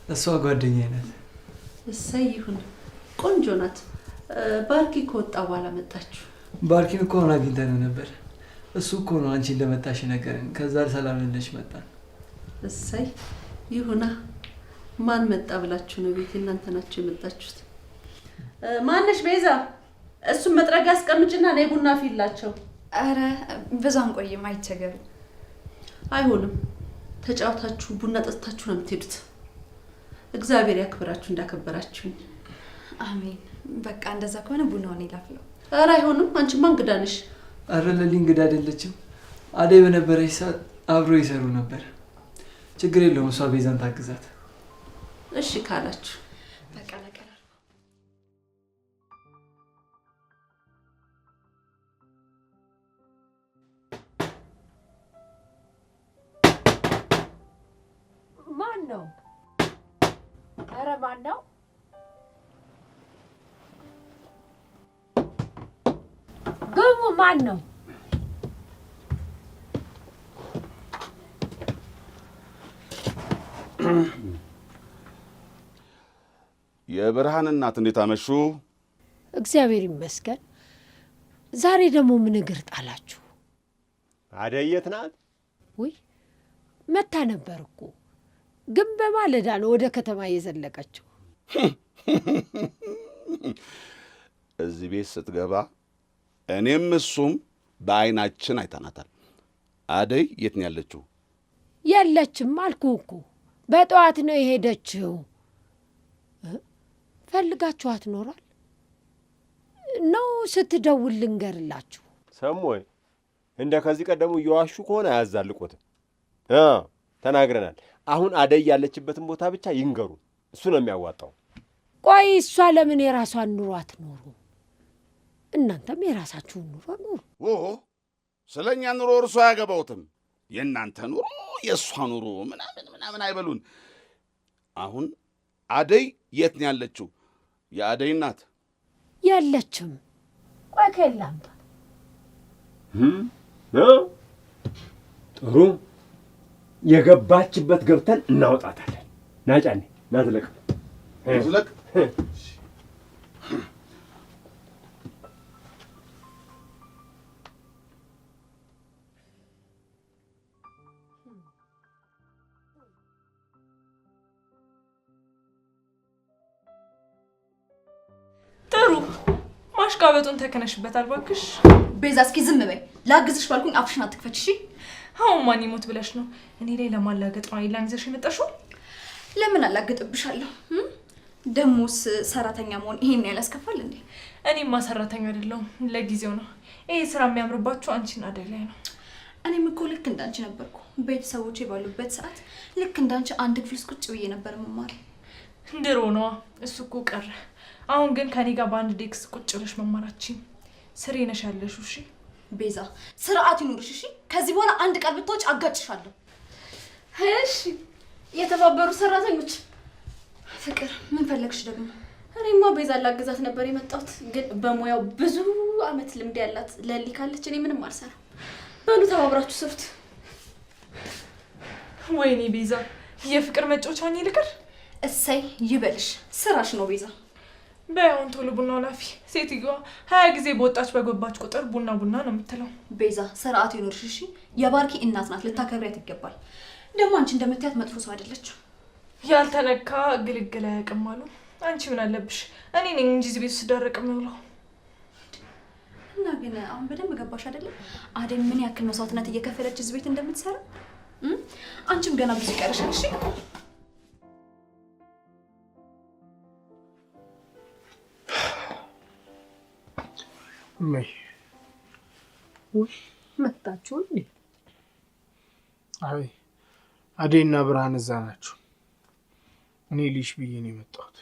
እሷ ጓደኛዬ ናት። እሰይ ይሁን፣ ቆንጆ ናት። ባርኪ ከወጣ በኋላ መጣችሁ? ባርኪን እኮ አሁን አግኝተነው ነበር። እሱ እኮ ነው አንቺን ለመጣሽ ነገርን። ከዛ ሰላም ልንልሽ መጣን። እሰይ ይሁና። ማን መጣ ብላችሁ ነው ቤት? እናንተ ናችሁ የመጣችሁት? ማነሽ? ቤዛ እሱን መጥረጊያ አስቀምጭና ነይ ቡና ፊላቸው። አረ በዛን ቆይም አይቸገሩ። አይሆንም። ተጫውታችሁ ቡና ጠጥታችሁ ነው የምትሄዱት። እግዚአብሔር ያክብራችሁ እንዳከበራችሁኝ። አሜን። በቃ እንደዛ ከሆነ ቡናውን ይላፍለው። አረ አይሆንም። አንቺማ እንግዳ ነሽ። አረ ለሊ እንግዳ አይደለችም። አደይ በነበረች ሰዓት አብሮ ይሰሩ ነበር። ችግር የለውም። እሷ ቤዛን ታግዛት። እሺ ካላችሁ በቃ ለቀራ ማን ነው? አረ ማን ነው? ግቡ። ማን ነው? የብርሃን እናት እንዴት አመሹ? እግዚአብሔር ይመስገን። ዛሬ ደግሞ ምን እግር ጣላችሁ? አደይ የት ናት? ውይ መታ ነበር እኮ ግን በማለዳ ነው ወደ ከተማ የዘለቀችው። እዚህ ቤት ስትገባ እኔም እሱም በአይናችን አይተናታል። አደይ የት ነው ያለችው? የለችም አልኩህ እኮ በጠዋት ነው የሄደችው። ፈልጋችኋት ኖሯል ነው? ስትደውል ልንገርላችሁ። ሰሞይ እንደ ከዚህ ቀደሙ እየዋሹ ከሆነ አያዛልቁትም። ተናግረናል። አሁን አደይ ያለችበትን ቦታ ብቻ ይንገሩ። እሱ ነው የሚያዋጣው። ቆይ እሷ ለምን የራሷን ኑሮ አትኖሩ? እናንተም የራሳችሁን ኑሮ ኑሩ። ስለኛ ኑሮ እርሱ አያገባውትም። የእናንተ ኑሮ የእሷ ኑሮ ምናምን አይበሉን። አሁን አደይ የት ነው ያለችው? የአደይ እናት የለችም። ቆይ ከላምጣ። ጥሩ የገባችበት ገብተን እናወጣታለን። ናጫኔ ናዝለቅ ናዝለቅ። ጥሩ ማሽቃበጡን ተከነሽበታል። እባክሽ ቤዛ እስኪ ዝም በይ። ላግዝሽ ባልኩኝ አፍሽን አትክፈች እሺ። አሁን ማን ይሞት ብለሽ ነው እኔ ላይ ለማላገጥ ነው አይላን ይዘሽ የመጣሽው? ለምን አላገጥብሻለሁ? ደሞስ ሰራተኛ መሆን ይሄን ያላስከፋል እንዴ? እኔማ ሰራተኛ አይደለሁም፣ ለጊዜው ነው። ይሄ ስራ የሚያምርባችሁ አንቺን አደይ ላይ ነው። እኔም እኮ ልክ እንዳንቺ ነበርኩ። ቤተሰቦቼ ባሉበት ሰዓት ልክ እንዳንቺ አንድ ክፍል ውስጥ ቁጭ ብዬ ነበር መማር። ድሮ ነዋ፣ እሱ እኮ ቀረ። አሁን ግን ከኔ ጋር በአንድ ዴክስ ቁጭ ብለሽ መማራችን ስሬ ነሽ ያለሽው። እሺ ቤዛ ስርዓት ይኑርሽ እሺ። ከዚህ በኋላ አንድ ቃል ብትወጪ አጋጭሻለሁ። እሺ የተባበሩ ሰራተኞች። ፍቅር ምን ፈለግሽ ደግሞ? እኔማ ቤዛ ላግዛት ነበር የመጣሁት፣ ግን በሙያው ብዙ አመት ልምድ ያላት ለሊ ካለች እኔ ምንም አልሰራም። በሉ ተባብራችሁ ስሩት። ወይኔ ቤዛ የፍቅር መጫወቻኝ ልቅር። እሰይ ይበልሽ፣ ስራሽ ነው ቤዛ። በያውን ቶሎ ቡናው ላፊ። ሴትዮዋ 20 ጊዜ በወጣች በገባች ቁጥር ቡና ቡና ነው የምትለው። ቤዛ ስርዓት ይኖርሽ እሺ። የባርኪ እናት ናት፣ ልታከብሪያት ይገባል። ደግሞ አንቺ እንደምትያት መጥፎ ሰው አይደለችም። ያልተነካ ግልግል አያውቅም አሉ። አንቺ ምን አለብሽ? እኔ ነኝ እንጂ እዚህ ቤት ስደረቅ የምውለው። እና ግን አሁን በደንብ ገባሽ አይደለም? አደይ ምን ያክል መስዋዕትነት እየከፈለች እዚህ ቤት እንደምትሰራ። አንቺም ገና ብዙ ይቀርሻል እሺ። እመይ ውይ መጣችሁ እንዴ? አይ አደይና ብርሃን እዛ ናቸው። እኔ ልሽ ብዬ ነው የመጣሁት።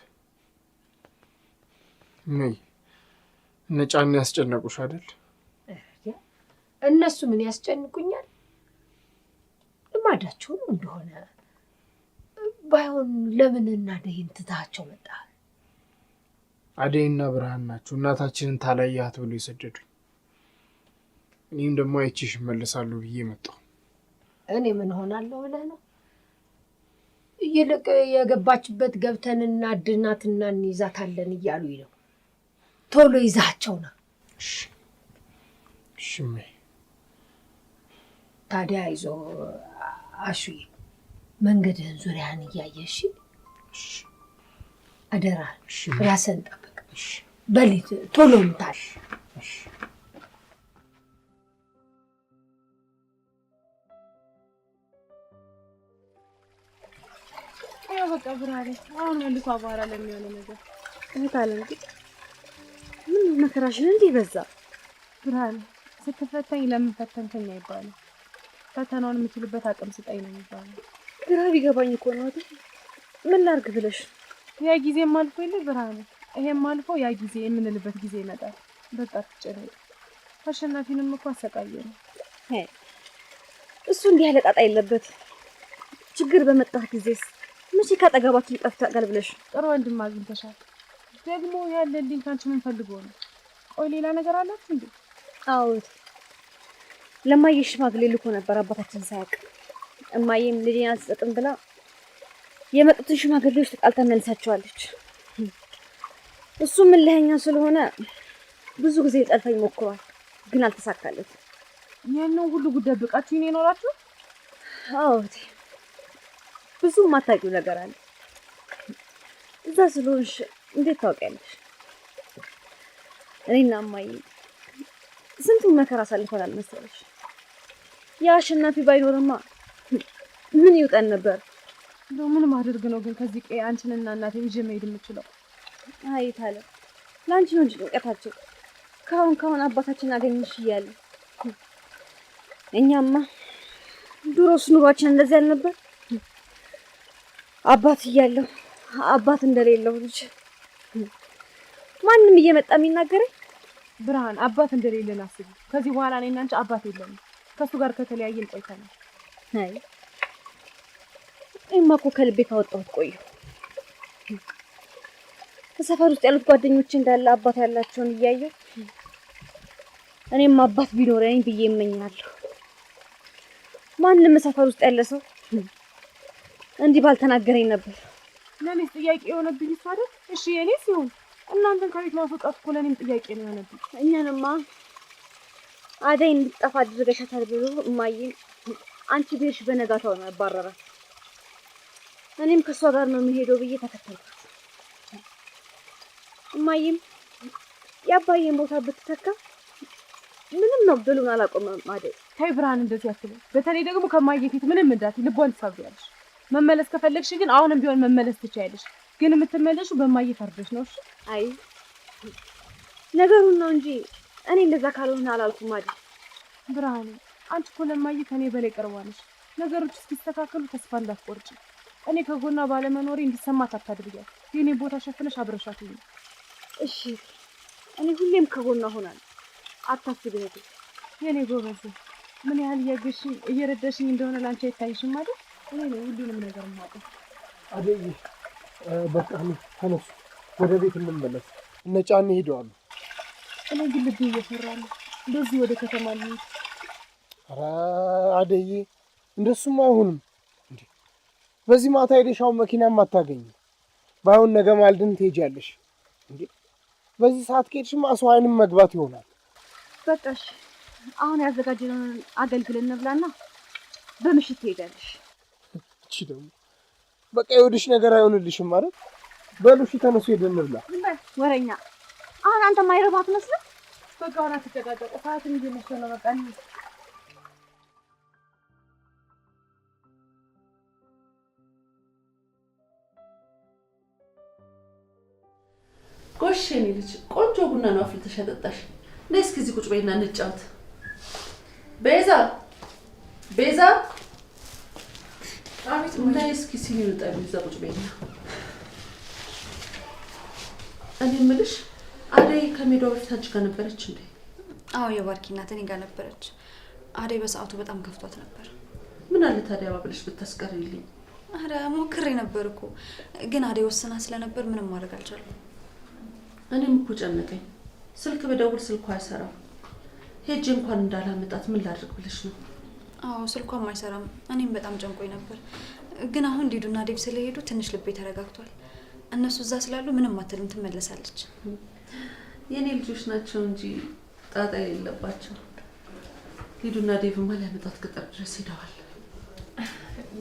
እመይ እነ ጫኔ ያስጨነቁሽ አይደል? እነሱ ምን ያስጨንቁኛል? ልማዳቸው ነው እንደሆነ። ባይሆን ለምን አደይን ትታቸው መጣ? አደይና ብርሃን ናቸው እናታችንን ታላያት ብሎ የሰደዱኝ። እኔም ደግሞ አይቼሽ እመለሳለሁ ብዬ መጣሁ። እኔ ምን ሆናለሁ ብለህ ነው? ይልቅ የገባችበት ገብተን እናድናትና እንይዛታለን እያሉኝ ነው። ቶሎ ይዛቸው ነው። እሺ እመይ። ታዲያ ይዞ አሹዬ መንገድህን ዙሪያህን እያየሽ አደራ ራስን ጠብቅ። በሊት ቶሎ ምታል። በቃ ብርሃኔ አሁን መልሶ አቧራ ለሚሆነው ነገር እህት አለም ግን ምን መከራሽን እንዲህ በዛ? ብርሃኔ ስትፈተኝ ለምን ፈተንከኝ አይባልም። ፈተናውን የምችልበት አቅም ስጠኝ ነው የሚባለው። ግራ ቢገባኝ እኮ ነው አይደል? ምን ላድርግ ብለሽ? ያ ጊዜም አልፎ የለ ብርሃኔ፣ ይሄም አልፎ ያ ጊዜ የምንልበት ጊዜ ይመጣል። በቃ ትጨነቂ። አሸናፊንም እኮ አሰቃየ ነው። እሱ እንዲህ ያለ ጣጣ የለበት። ችግር በመጣህ ጊዜስ መቼ ካጠገባችን ጠፍቶ ያውቃል ብለሽ? ጥሩ ወንድም አግኝተሻል። ደግሞ ያለልኝ ካንቺ ምን ፈልጎ ነው? ቆይ ሌላ ነገር አላችሁ እንዴ? አዎ ለማየ ሽማግሌ ልኮ ነበር አባታችን ሳያውቅ። እማዬም ልጄን አልሰጥም ብላ የመጡትን ሽማግሌዎች ተጣልታ መልሳቸዋለች። እሱ ምን ለኛ ስለሆነ ብዙ ጊዜ ጠልፈኝ ሞክሯል፣ ግን አልተሳካለት። ያንን ሁሉ ጉዳይ ብቃችሁ ነው የኖራችሁ? አዎ ብዙ ማታውቂው ነገር አለ። እዛ ስለሆንሽ እንዴት ታውቂያለሽ? እኔና እማዬ ስንቱን መከራ አሳልፈናል መሰለሽ። ያ አሸናፊ ባይኖርማ ምን ይውጠን ነበር? እንደው ምን ማድረግ ነው ግን ከዚህ ቀይ አንቺንና እናቴን ይዤ መሄድ የምችለው? አይ ታለ ላንቺ ነው እንጂ ጭንቀታቸው። ካሁን አባታችን አገኘሽ እያለ እኛማ ድሮስ ኑሯችን እንደዚህ አልነበር? አባት እያለው አባት እንደሌለው ልጅ ማንም እየመጣ የሚናገረኝ። ብርሃን አባት እንደሌለን አስቢ። ከዚህ በኋላ እኔና አንቺ አባት የለንም። ከሱ ጋር ከተለያየን ቆይተናል። አይ እማ እኮ ከልቤ ካወጣሁት ቆየሁ። በሰፈር ውስጥ ያሉት ጓደኞች እንዳለ አባት ያላቸውን እያየሁ እኔም አባት ቢኖረኝ ብዬ እመኛለሁ። ማንም ሰፈር ውስጥ ያለ ሰው እንዲህ ባልተናገረኝ ነበር። ለኔስ ጥያቄ የሆነብኝ እሱ አይደል? እሺ የኔ ሲሆን እናንተን ከቤት ማስወጣት እኮ ለኔም ጥያቄ ነው የሆነብኝ። እኛንማ አደይ እንድትጠፋ አድርገሻታል ብሎ እማዬን አንቺ ቤሽ በነጋታው ነው ያባረራት። እኔም ከሷ ጋር ነው የሚሄደው ብዬ ተከተልኩት። እማዬም ያባዬን ቦታ ብትተካ ምንም ነው ብሉን አላቆመም። አደይ ተይ ብርሃን እንደዚህ አትበይ። በተለይ ደግሞ ከማዬ ፊት ምንም እንዳትይ፣ ልቧን ትሰብሪያለሽ። መመለስ ከፈለግሽ ግን አሁንም ቢሆን መመለስ ትችያለሽ። ግን የምትመለሺው በማዬ ፈርደሽ ነው። እሺ? አይ ነገሩን ነው እንጂ እኔ እንደዛ ካልሆነ አላልኩም። አደይ ብርሃን አንቺ እኮ ለማዬ ከኔ በላይ ቀርባለሽ። ነገሮች እስኪስተካከሉ ተስፋ እንዳትቆርጪ። እኔ ከጎኗ ባለመኖሬ እንዲሰማት አታድርጊያት። የኔ ቦታ ሸፍነሽ አብረሻት ይሁን። እሺ እኔ ሁሌም ከጎኗ ሆናለሁ። አታስቢ እህቴ። የኔ ጎበዝ ምን ያህል እያገሽኝ እየረዳሽኝ እንደሆነ ላንቺ አይታይሽም አይደል? እኔ ነው ሁሉንም ነገር የማውቀው። አደይ በቃ ተነሱ፣ ወደ ቤት እንመለስ። እነ ጫኔ ሄደዋል። እኔ ግን ልቤ እየፈራ ነው። እንደዚህ ወደ ከተማ ልሂድ። ኧረ አደይ እንደሱም አይሆንም እንዴ! በዚህ ማታ ሄደሻው መኪናም አታገኝም። ባይሆን ነገ ማልድን ትሄጃለሽ እንዴ? በዚህ ሰዓት ከሄድሽማ ሰው አይንም መግባት ይሆናል። በቃሽ አሁን ያዘጋጀነውን አገልግለን እንብላና በምሽት ትሄዳለሽ። እቺ ደግሞ በቃ የወድሽ ነገር አይሆንልሽም ማለት በሉ። እሺ ተነሱ ሄደን እንብላ። ወረኛ አሁን አንተ ማይረባት መስለህ በቃ አሁን አትጨቃጨቁ። ሰዓትን እየመሸ ነው። በቃ ጎሽ የኔ ልጅ ቆንጆ ቡና ነው አፍልተሽ ያጠጣሽ። ነይ እስኪ እዚህ ቁጭ በይና እንጫወት። ቤዛ ቤዛ፣ አቤት። ነይ እስኪ ሲኒውን ጠቢ፣ እዛ ቁጭ በይና። እኔ የምልሽ አደይ ከሜዳው በፊት አንቺ ጋር ነበረች እንዴ? አዎ የባርኪ እናት እኔ ጋር ነበረች። አደይ በሰዓቱ በጣም ከፍቷት ነበር። ምን አለ ታዲያ ባብለሽ ብታስቀሪልኝ? አረ ሞክሬ ነበር እኮ ግን አደይ ወስና ስለነበር ምንም ማድረግ አልቻልኩም። እኔም እኮ ጨነቀኝ። ስልክ በደውል ስልኳ አይሰራም። ሄጄ እንኳን እንዳላመጣት ምን ላድርግ ብለሽ ነው? አዎ ስልኳም አይሰራም። እኔም በጣም ጨንቆኝ ነበር። ግን አሁን ዲዱና ዴብ ስለሄዱ ትንሽ ልቤ ተረጋግቷል። እነሱ እዛ ስላሉ ምንም አትልም፣ ትመለሳለች። የኔ ልጆች ናቸው እንጂ ጣጣ የሌለባቸው። ዲዱና ዴብማ ሊያመጣት ቅጥር ድረስ ሄደዋል።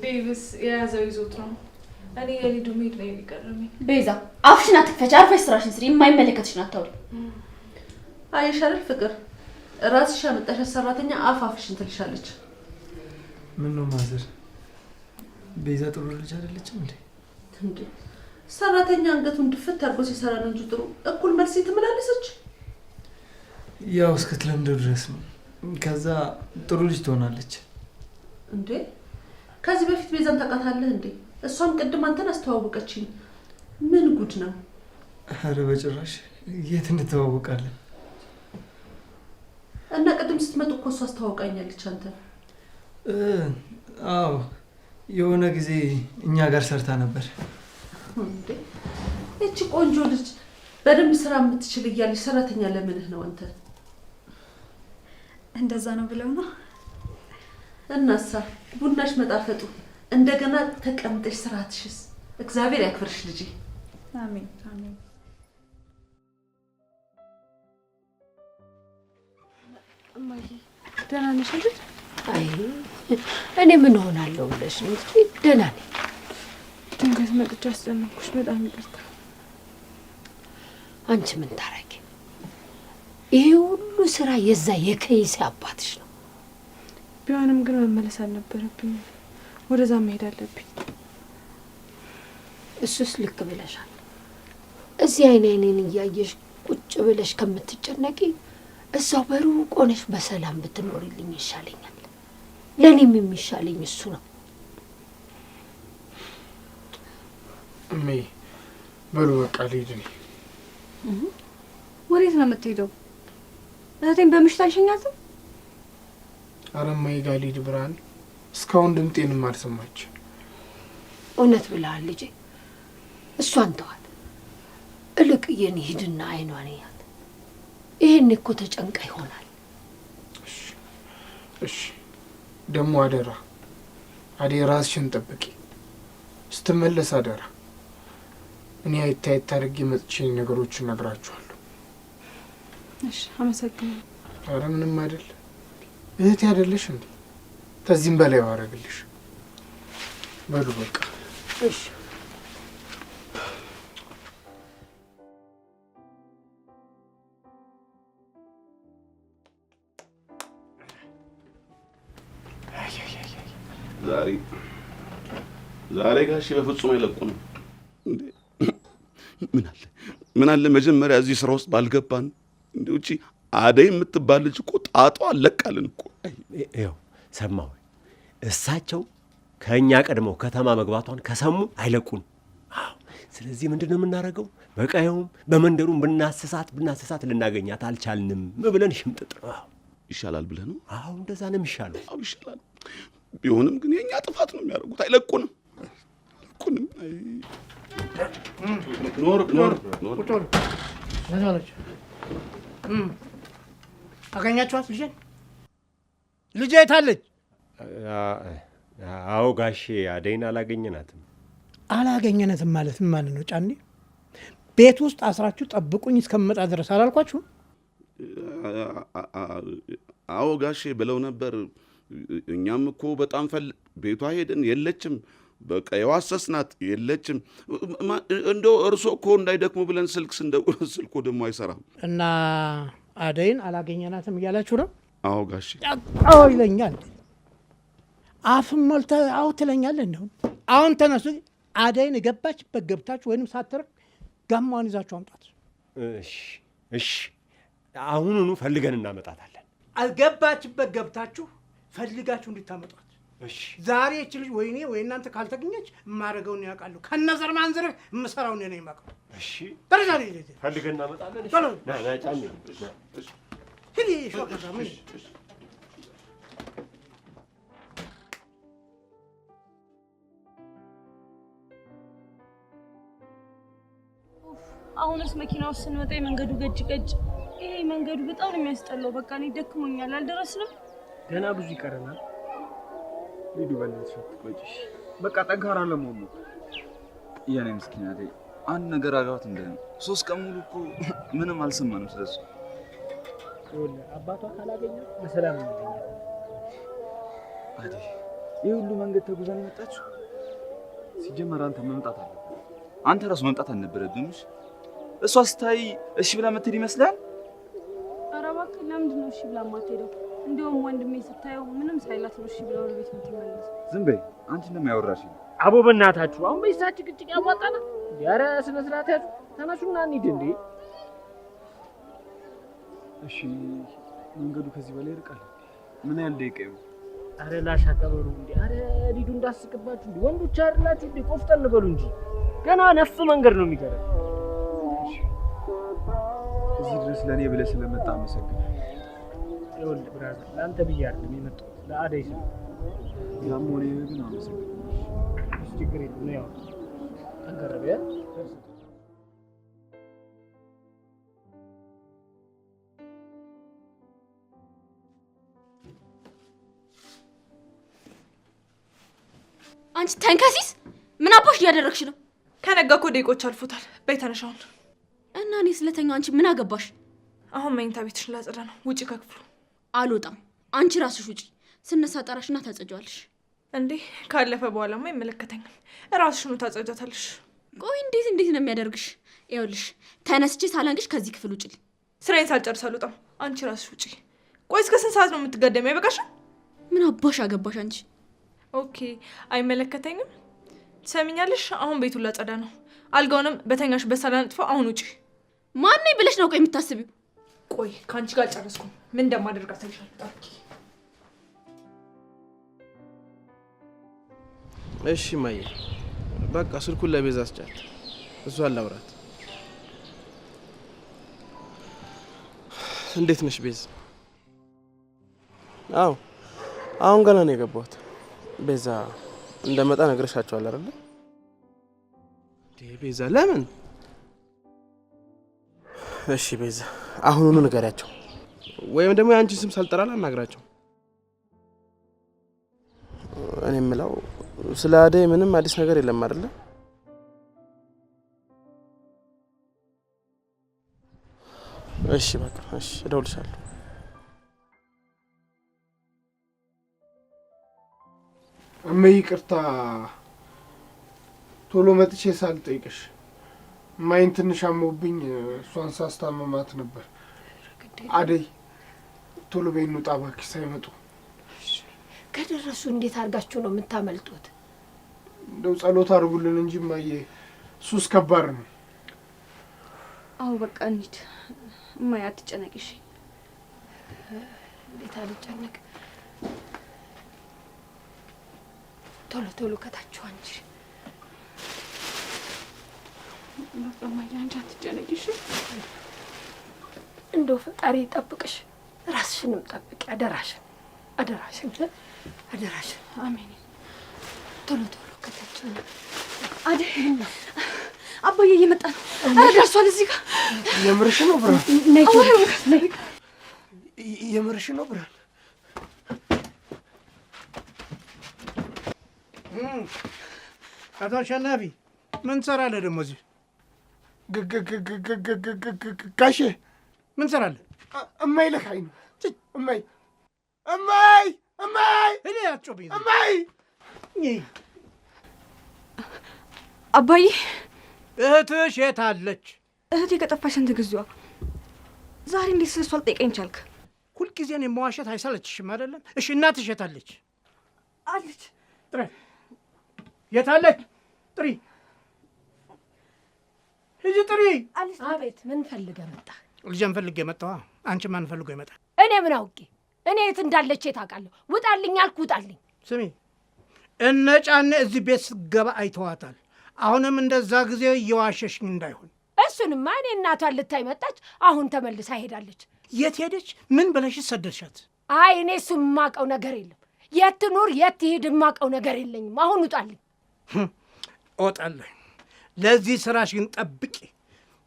ዴቭስ የያዘው ይዞት ነው። እኔ የሊዱ መሄድ ላይ የሚቀርመኝ። ቤዛ አፍሽን አትክፈች፣ አርፈሽ ስራሽን ስሪ። የማይመለከትሽን አታውሪ። አየሽ አይደል ፍቅር፣ ራስሽ ያመጣሽ ሰራተኛ አፍሽን ትልሻለች። ምን ነው ማዘር፣ ቤዛ ጥሩ ልጅ አይደለችም እንዴ? እንዴ ሰራተኛ አንገቱን ድፍት አድርጎ ሲሰራ ነው እንጂ ጥሩ እኩል መልስ ትመላለሰች። ያው እስክትለምደው ድረስ ነው። ከዛ ጥሩ ልጅ ትሆናለች። እንዴ ከዚህ በፊት ቤዛን ታውቃታለህ እንዴ? እሷም ቅድም አንተን አስተዋወቀችኝ። ምን ጉድ ነው? ኧረ በጭራሽ የት እንተዋወቃለን? እና ቅድም ስትመጡ እኮ እሷ አስተዋውቃኛለች አንተ። አዎ የሆነ ጊዜ እኛ ጋር ሰርታ ነበር። እንዴ እቺ ቆንጆ ልጅ በደንብ ስራ የምትችል እያለች ሰራተኛ ለምንህ ነው አንተ? እንደዛ ነው ብለው ነው። እናሳ ቡናሽ መጣፈጡ እንደገና ተቀምጠሽ ስራትሽስ እግዚአብሔር ያክብርሽ ልጅ። አሜን አሜን። እማዬ ደህና ነሽ አይደል? አይ እኔ ምን ሆናለሁ ብለሽ ነው እንጂ ደህና ነኝ። ድንገት መጥቼ አስጨነቅኩሽ፣ በጣም ይቅርታ። አንቺ ምን ታረጊ? ይሄ ሁሉ ስራ የዛ የከይሴ አባትሽ ነው። ቢሆንም ግን መመለስ አልነበረብኝ። ወደዛ መሄድ አለብኝ። እሱስ ልክ ብለሻል። እዚህ አይኔን እያየሽ ቁጭ ብለሽ ከምትጨነቂ እዛው በሩቅ ሆነሽ በሰላም ብትኖሪልኝ ይሻለኛል። ለኔም የሚሻለኝ እሱ ነው። እሜ በሉ በቃ ልሂድ። ወዴት ነው የምትሄደው? እህቴን በምሽት አልሸኛትም? ኧረ እማዬ ጋር ልሂድ ብርሃን። እስካሁን ድምጤንም አልሰማች። እውነት ብለሃል ልጄ። እሷን ተዋት። እልቅ የኔ ሂድና አይኗን ያት። ይሄን እኮ ተጨንቃ ይሆናል። እሺ ደግሞ አደራ ራስሽን ጠብቂ። ስትመለስ አደራ እኔ አይታየት አድርጌ መጥቼ ነገሮችን እነግራችኋለሁ። እሺ አመሰግናለሁ። ኧረ ምንም አይደል እህቴ አይደለሽ እንዴ? ከዚህም በላይ ባረግልሽ። በሉ በቃ እሺ። ዛሬ ጋሽ በፍጹም አይለቁንም። ምን አለ መጀመሪያ እዚህ ስራ ውስጥ ባልገባን። እንዴ እቺ አደይ የምትባል ልጅ እኮ ጣጧ አለቃልን እኮ። ይኸው ሰማሁ። እሳቸው ከእኛ ቀድመው ከተማ መግባቷን ከሰሙ አይለቁን። አዎ ስለዚህ ምንድን ነው የምናደርገው? በቀየውም በመንደሩም ብናስሳት ልናገኛት አልቻልንም ብለን ሽምጥጥ ነው። አዎ ይሻላል ብለህ ነው? አዎ እንደዛ ነው የሚሻለው። አዎ ይሻላል። ቢሆንም ግን የኛ ጥፋት ነው የሚያደርጉት። አይለቁንም። ኖር አገኛችኋት? ልጄ የታለች? አዎ ጋሼ አደይን አላገኘናትም። አላገኘናትም ማለት ምን ማለት ነው? ጫኔ ቤት ውስጥ አስራችሁ ጠብቁኝ እስከምመጣ ድረስ አላልኳችሁም? አዎ ጋሼ ብለው ነበር። እኛም እኮ በጣም ቤቷ ሄደን የለችም። በቃ የዋሰስናት የለችም። እንደው እርሶ እኮ እንዳይደክሙ ብለን ስልክ ስንደውል ስልኩ ደግሞ አይሰራም። እና አደይን አላገኘናትም እያላችሁ ነው? አዎ ጋሼ። አዎ ይለኛል። አፍም ሞልተህ አዎ ትለኛለህ። እንደው አሁን ተነሱ። አደይን ገባችበት ገብታችሁ ወይንም ሳትርቅ ጋማውን ይዛችሁ አምጣት። እሺ አሁኑኑ ፈልገን እናመጣታለን። አልገባችበት ገብታችሁ ፈልጋችሁ እንድታመጧት። እሺ ዛሬ እቺ ልጅ ወይኔ ወይ እናንተ ካልተገኘች የማደርገውን ያውቃሉ። ከነዘር ማንዘር የምሰራውን እኔ የማውቀው። እሺ ደረጃ ላይ ፈልገን እናመጣለን። እሺ ና ጫኔ ሂድ ሾከታ ምን አሁንስ መኪና ውስጥ ስንወጣ የመንገዱ ገጭ ይሄ መንገዱ በጣም ነው የሚያስጠላው። በቃ እኔ ደክሞኛል። አልደረስንም። ገና ብዙ ይቀረናል። ሂዱ በእናትሽ አትቆጪሽ። በቃ ጠንካራ ለመሆኑ የኔ ምስኪን አደይ አንድ ነገር አጋባት እንደ 3 ቀን ሙሉ እኮ ምንም አልሰማንም ስለሱ። አባቷ ካላገኘ በሰላም ነው አደይ ይሄ ሁሉ መንገድ ተጉዘን የመጣችው ሲጀመር አንተ መምጣት አለ። አንተ ራስ መምጣት አልነበረብህም። እሷ ስታይ እሺ ብላ መትሄድ ይመስላል። ኧረ እባክህ ለምንድን ነው እሺ ብላ የማትሄደው? እንደውም ወንድሜ ስታየው ምንም ሳይላት ነው እሺ ብላ ወደ ቤት የምትመለስ። ዝም በይ አንቺ እንደማያወራሽ አቦ በእናታችሁ አሁን በይሳች ጭቅጭቅ ያዋጣና ያረ ስነ ስርዓት ያዙ። ተነሱና እንሂድ እንዴ። እሺ መንገዱ ከዚህ በላይ ይርቃል። ምን ያህል ደቂቃ ይሆን? አረ ላሽ አቀበሩ እንዴ። አረ ሊዱ እንዳስቅባችሁ እንዴ። ወንዶች አይደላችሁ እንዴ? ቆፍጠን በሉ እንጂ ገና ነፍ መንገድ ነው የሚቀረው። እዚህ ድረስ ለኔ ብለህ ስለመጣ አመሰግናለሁ። ይኸውልህ ብራዘር ለአንተ ብዬ አይደለም የመጣሁት ለአደይ ስለ ያም ሆነ ግን አመሰግናለሁ። ችግር የለም ነው ያው አንገረበ አንቺ ተንከሲስ ምን አባሽ እያደረግሽ ነው? ከነጋ እኮ ደቂቆች አልፎታል። በይ ተነሽ አሁን። እና እኔ ስለተኛው አንቺ ምን አገባሽ? አሁን መኝታ ቤትሽን ላጽዳ ነው። ውጪ ከክፍሉ። አልወጣም። አንቺ ራስሽ ውጪ። ስነሳ ጠራሽና ታጸጃዋለሽ። እንዴ ካለፈ በኋላማ አይመለከተኝም። ራስሽኑ ታጸጃታለሽ። ቆይ እንዴት ነው የሚያደርግሽ? ይኸውልሽ ተነስቼ ሳላንግሽ ከዚህ ክፍል ውጪ። ስራዬን ሳልጨርስ አልወጣም። አንቺ ራስሽ ውጪ። ቆይ እስከ ስንት ሰዓት ነው የምትገደሚው? አይበቃሽም? ምን አባሽ አገባሽ አንቺ? ኦኬ አይመለከተኝም። ትሰሚኛለሽ? አሁን ቤቱን ላጸዳ ነው። አልጋውንም በተኛሽ በሳላንጥፈው። አሁን ውጪ። ማን ነኝ ብለሽ ነው ቆይ የምታስቢው? ቆይ ከአንቺ ጋር አልጨረስኩም። ምን እንደማደርግ አሳይሻለሁ። እሺ ማየ፣ በቃ ስልኩን ለቤዛ አስጫት፣ እሷን ላውራት። እንዴት ነሽ ቤዛ? አዎ አሁን ገና ነው የገባሁት። ቤዛ እንደመጣ ነግረሻቸዋል አይደል? ቤዛ ለምን? እሺ ቤዛ አሁኑኑ ንገሪያቸው፣ ወይም ደግሞ የአንቺን ስም ሳልጠራ ላናግራቸው። እኔ የምለው ስለ አደይ ምንም አዲስ ነገር የለም አይደለ? እሺ በቃ እሺ፣ እደውልሻለሁ። እመይ ይቅርታ፣ ቶሎ መጥቼ ሳልጠይቅሽ ማይን ትንሽ አሞብኝ እሷን ሳስታመማት ነበር። አደይ ቶሎ በይ እንውጣ እባክሽ ሳይመጡ። ከደረሱ እንዴት አድርጋችሁ ነው የምታመልጡት? እንደው ጸሎት አድርጉልን እንጂ እማዬ ሱስ ከባድ ነው። አዎ በቃ እንሂድ እማዬ፣ አትጨነቂሽ። እንዴት አልጨነቅ? ቶሎ ቶሎ ከታችሁ አንቺ። በቃ እማዬ አንቺ አትጨነቂሽ። እንደው ፈጣሪ ይጠብቅሽ፣ ራስሽንም ጠብቂ። አደራሽን አደራሽን አደራሽን። አሜን። ቶሎ ቶሎ ከታችሁ። አደይ አባዬ እየመጣ ነው። ኧረ ደርሷል እዚህ ጋር። የምርሽ ነው ብርሃን? ነይ ነይ። የምርሽ ነው ብርሃን? አቶ አሸናፊ ምን ትሰራለህ ደግሞ እዚህ? ጋሼ ምን ትሰራለህ? እማይ ልካኝ ነው። እማይ እማይ እማይ እኔ አትጮብኝ። እማይ አባዬ፣ እህትሽ የት አለች? እህቴ ከጠፋሽ ስንት ጊዜዋ። ዛሬ እንዴት ስለሷ አልጠይቀኝ ቻልክ? ሁልጊዜ እኔን መዋሸት አይሰለችሽም አይደለም? እሺ እናትሽ የት አለች? አለች። ጥሪ። የት አለች? ጥሪ። ሂጂ ጥሪ። አቤት። ምን ፈልገህ መጣህ? ልጄን ፈልጌ መጣሁ። አንቺ ማን ፈልጎ ይመጣል? እኔ ምን አውቄ? እኔ የት እንዳለች ታውቃለሁ? ውጣልኝ አልኩ፣ ውጣልኝ። ስሚ፣ እነ ጫኔ እዚህ ቤት ስትገባ አይተዋታል። አሁንም እንደዛ ጊዜ እየዋሸሽኝ እንዳይሆን። እሱንማ እኔ እናቷን ልታይ መጣች፣ አሁን ተመልሳ ሄዳለች። የት ሄደች? ምን ብለሽ ሰደድሻት? አይ እኔ እሱ የማውቀው ነገር የለም። የት ትኑር የት ትሄድ የማውቀው ነገር የለኝም። አሁን ውጣልኝ። እወጣለሁ። ለዚህ ስራሽ ግን ጠብቂ፣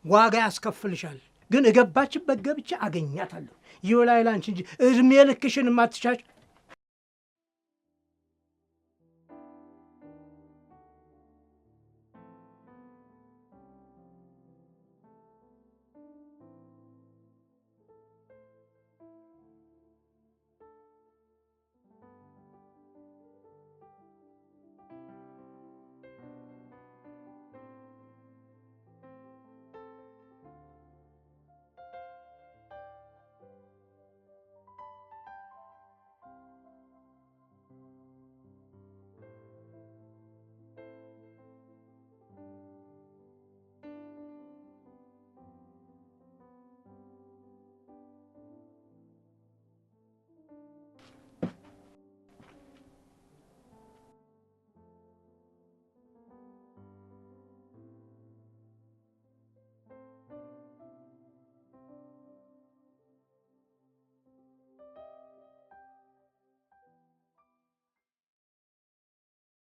ዋጋ ያስከፍልሻል። ግን እገባችበት ገብቼ አገኛታለሁ። ይውላይ ላንቺ እንጂ እድሜ ልክሽን የማትሻች